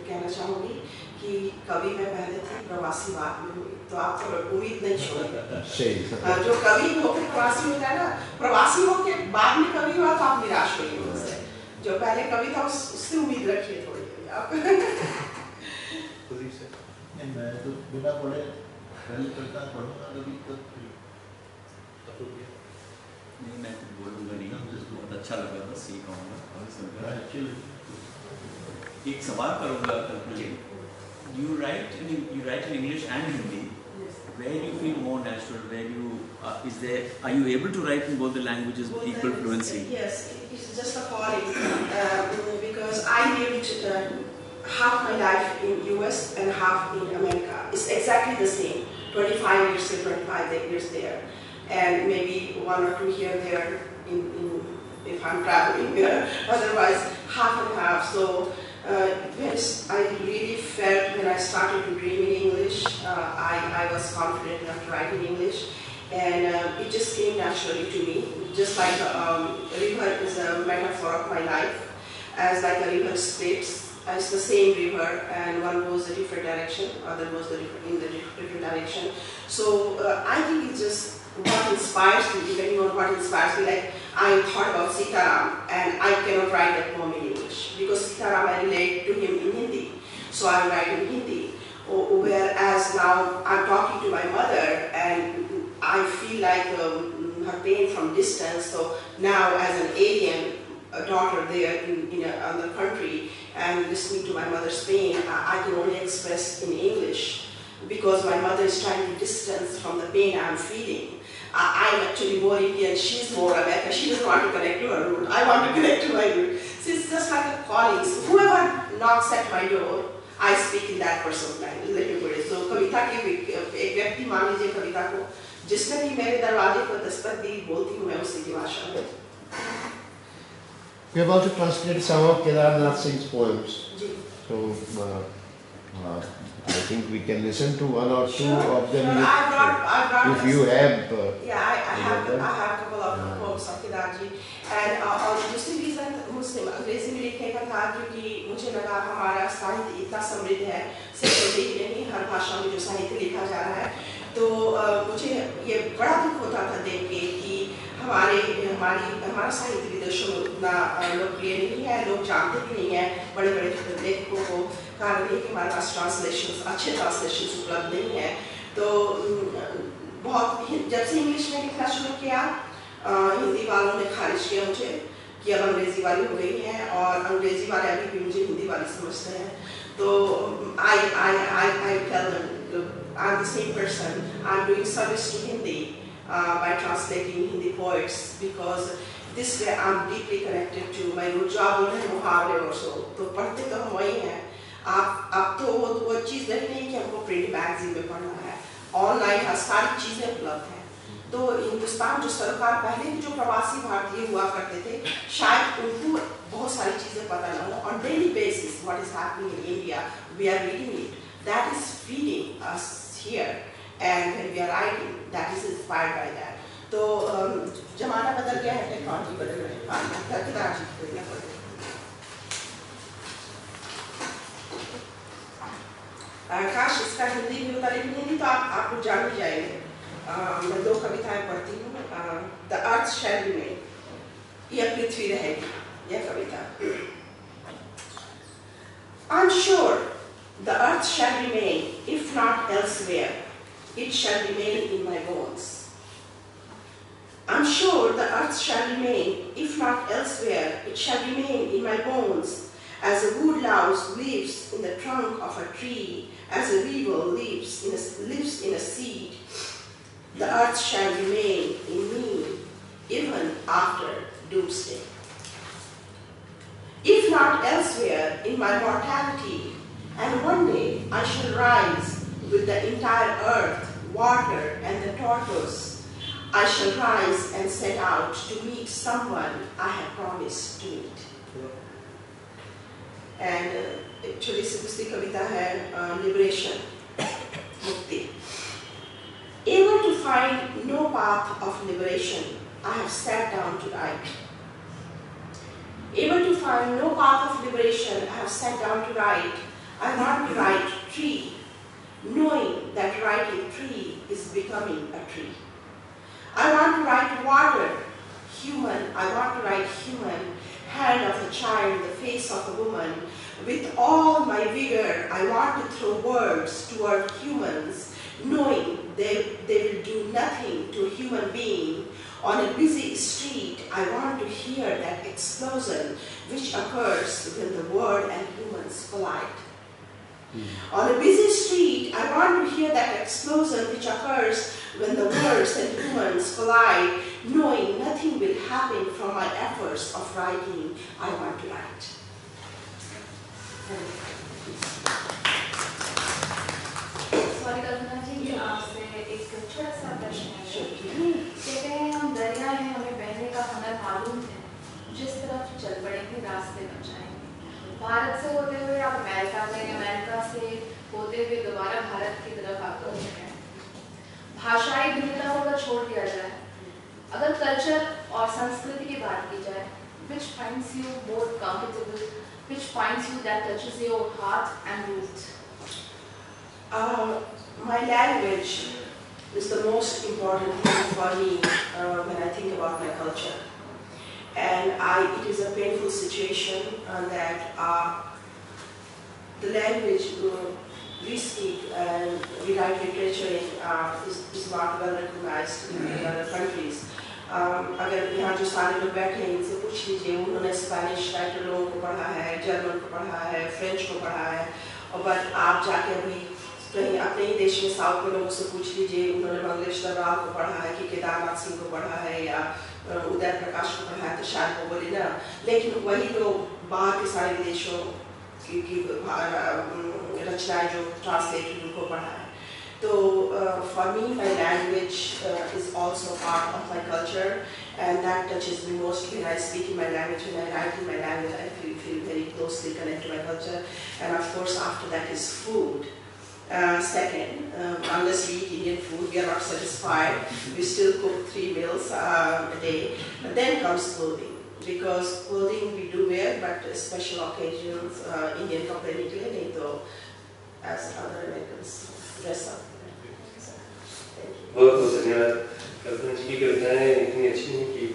[SPEAKER 3] कहना चाहूँगी कि कभी मैं पहले थी प्रवासी बाद में हुई, तो आप तो उम्मीद नहीं छोड़ेंगे। जो कभी होकर प्रवासी होता है ना, प्रवासी होकर बाद में कभी हुआ तो आप निराश होइए उससे। जो पहले कभी था उससे उम्मीद रखिए थोड़ी आप।
[SPEAKER 4] मैं तो बिना पढ़े पढ़ूंगा कभी तो
[SPEAKER 5] नहीं, मैं कुछ बोलूँगा नहीं, बहुत अच्छा लगा, बस ये कहूँगा। एक सवाल करूँगा कल्पना जी, you write in English and Hindi.
[SPEAKER 3] Yes.
[SPEAKER 5] Where do you feel more natural? Are you able to write in both the languages with equal fluency?
[SPEAKER 3] Yes, it's just a calling, because I lived half my life in US and half in America. It's exactly the same. 25 years here, 25 years there, and maybe 1 or 2 here there if I'm traveling. Otherwise, half and half. So. I really felt when I started to dream in English, I was confident enough to write in English, and it just came naturally to me. Just like a river is a metaphor of my life, as like a river splits, it's the same river, and one goes a different direction, other goes in the different direction. So I think it's just what inspires me, depending on what inspires me. Like I thought about Sitaram, and I cannot write that poem in English because Sitaram I relate to him in Hindi, so I write in Hindi. Whereas now I'm talking to my mother, and I feel like her pain from distance. So now, as an alien, a daughter there in another country, and listening to my mother's pain, I can only express in English because my mother is trying to distance from the pain I'm feeling. I'm actually more Indian, she's more American. She doesn't want to connect to her root. I want to connect to my root. So it's just like a calling. So whoever knocks at my door, I speak in that person's language. Let me put it. So कविता की एक व्यक्ति मान लीजिए कविता को, जिसने भी मेरे दरवाजे पर दस्तक दी, बोलती हूँ मैं उसी की भाषा में।
[SPEAKER 1] We have also translated some of Kedarnath Singh's poems. So I think we can listen to 1 or 2 of them.
[SPEAKER 3] Sure. I brought
[SPEAKER 1] if you have.
[SPEAKER 3] Yeah, I have a couple of poems of Kedarji. And और दूसरी reason मुझसे अंग्रेजी में लिखने का था क्योंकि मुझे लगा हमारा साहित्य इतना समृद्ध है, सिर्फ हिंदी ही नहीं हर भाषा में जो साहित्य लिखा जा रहा है, तो मुझे ये बड़ा दुख होता था देख के हमारा साहित्य विदेशों में उतना लोकप्रिय नहीं है, लोग जानते भी नहीं है बड़े बड़े लेखकों को, कारण ये कि हमारे पास ट्रांसलेशंस, अच्छे ट्रांसलेशंस उपलब्ध नहीं है। तो बहुत जब से इंग्लिश में लिखना शुरू किया, हिंदी वालों ने खारिज किया मुझे कि अब अंग्रेजी वाली हो गई है, और अंग्रेजी वाले अभी भी मुझे हिंदी वाली समझते हैं। तो I tell them, I'm the same person. I'm doing service to Hindi by translating Hindi poets, because this way I'm deeply connected to my root job in मुहावरे और सो। तो पढ़ते तो हम वही हैं। आप तो वो चीज़ नहीं कि हमको प्रिंट मैगजीन में पढ़ना है, ऑनलाइन हर सारी चीज़ें उपलब्ध हैं। तो हिंदुस्तान जो सरकार पहले के जो प्रवासी भारतीय हुआ करते थे, शायद उनको बहुत सारी चीज़ें पता न हो। On daily basis, what is happening in India, we are reading it. That is feeding us here, and when we are writing, that is inspired by that. तो जमाना बदल गया है, टेक्नोलॉजी बदल रही है। काश इसका हिंदी भी होता, लेकिन हिंदी तो आप लोग जान ही जाएंगे। मैं दो कविताएं पढ़ती हूँ। द अर्थ शैल रिमेन, यह पृथ्वी रहेगी, यह कविता। I'm sure the earth shall remain, if not elsewhere, it shall remain in my bones. I'm sure the earth shall remain, if not elsewhere, it shall remain in my bones, as a woodlouse lives in the trunk of a tree, as a weevil lives in a seed. The earth shall remain in me, even after doomsday. If not elsewhere, in my mortality, and one day I shall rise with the entire earth, water, and the tortoise. I shall rise and set out to meet someone I have promised to meet. And छोटी सी दूसरी कविता है liberation, मुक्ति. Able to find no path of liberation, I have sat down to write. Able to find no path of liberation, I have sat down to write. I want to write tree, knowing that writing tree is becoming a tree. I want to write water, human. I want to write human, hand of a child, the face of a woman. With all my vigor, I want to throw words toward humans, knowing they will do nothing to a human being. On a busy street, I want to hear that explosion which occurs when the word and humans collide. On a busy street, I want to hear that explosion which occurs when the words and humans collide, knowing nothing will happen from my efforts of writing. I want to write.
[SPEAKER 6] Sorry, Kalpana ji, आपसे एक छोटा सा प्रश्न है। कहते हैं हम दरिया हैं, हमें बहने का हुनर मालूम है, जिस तरफ चल पड़ेंगे रास्ते बन जाएंगे। भारत से होते हुए आप अमेरिका गए, अमेरिका से होते हुए दोबारा भारत की तरफ आप गए। भाषाई भिन्नता को अगर छोड़ दिया जाए, अगर कल्चर और संस्कृति की बात की जाए, which finds you more comfortable, which finds you that touches your heart and roots?
[SPEAKER 3] My language is the most important thing for me when I think about my culture. And it is a painful situation that the language we speak and we write literature in is not well recognized in other countries. अगर यहाँ जो सारे लोग बैठे हैं इनसे पूछ लीजिए, उन्होंने स्पेनिश राइटरों को पढ़ा है, जर्मन को पढ़ा है, फ्रेंच को पढ़ा है, और बट आप जाके अभी कहीं अपने ही देश में साउथ के लोगों से पूछ लीजिए, उन्होंने मंगलेश दरबार को पढ़ा है कि केदारनाथ सिंह को पढ़ा है या उदय प्रकाश को पढ़ा है, तो शायद वो बोले ना। लेकिन वही लोग बाहर के सारे विदेशों की रचनाएं जो ट्रांसलेट उनको पढ़ा है। So for me, my language is also part of my culture, and that touches me most when I speak in my language. When I write in my language, I feel very closely connected to my culture. And of course, after that is food. Second, unless we eat Indian food, we are not satisfied. We still cook 3 meals a day. But then comes clothing, because clothing we do wear, but special occasions, Indian kapde nikle nahi to as other Americans dress up.
[SPEAKER 2] बहुत बहुत धन्यवाद। कल्पना जी की कविताएं इतनी अच्छी हैं कि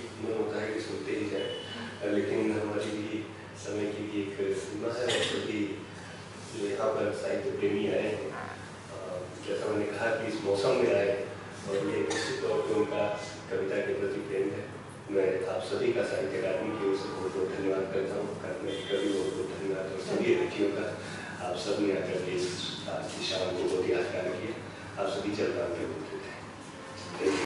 [SPEAKER 2] था कि इस मौसम में आए और ये निश्चित तौर पर उनका कविता के प्रति प्रेम है। मैं आप सभी का साहित्य अकादमी की ओर से बहुत बहुत धन्यवाद करता हूँ। अकादमी का भी बहुत बहुत धन्यवाद और सभी अतिथियों का। आप सब ने आकर के आज की शाम को बहुत यादगार किया। आप सभी चल रहा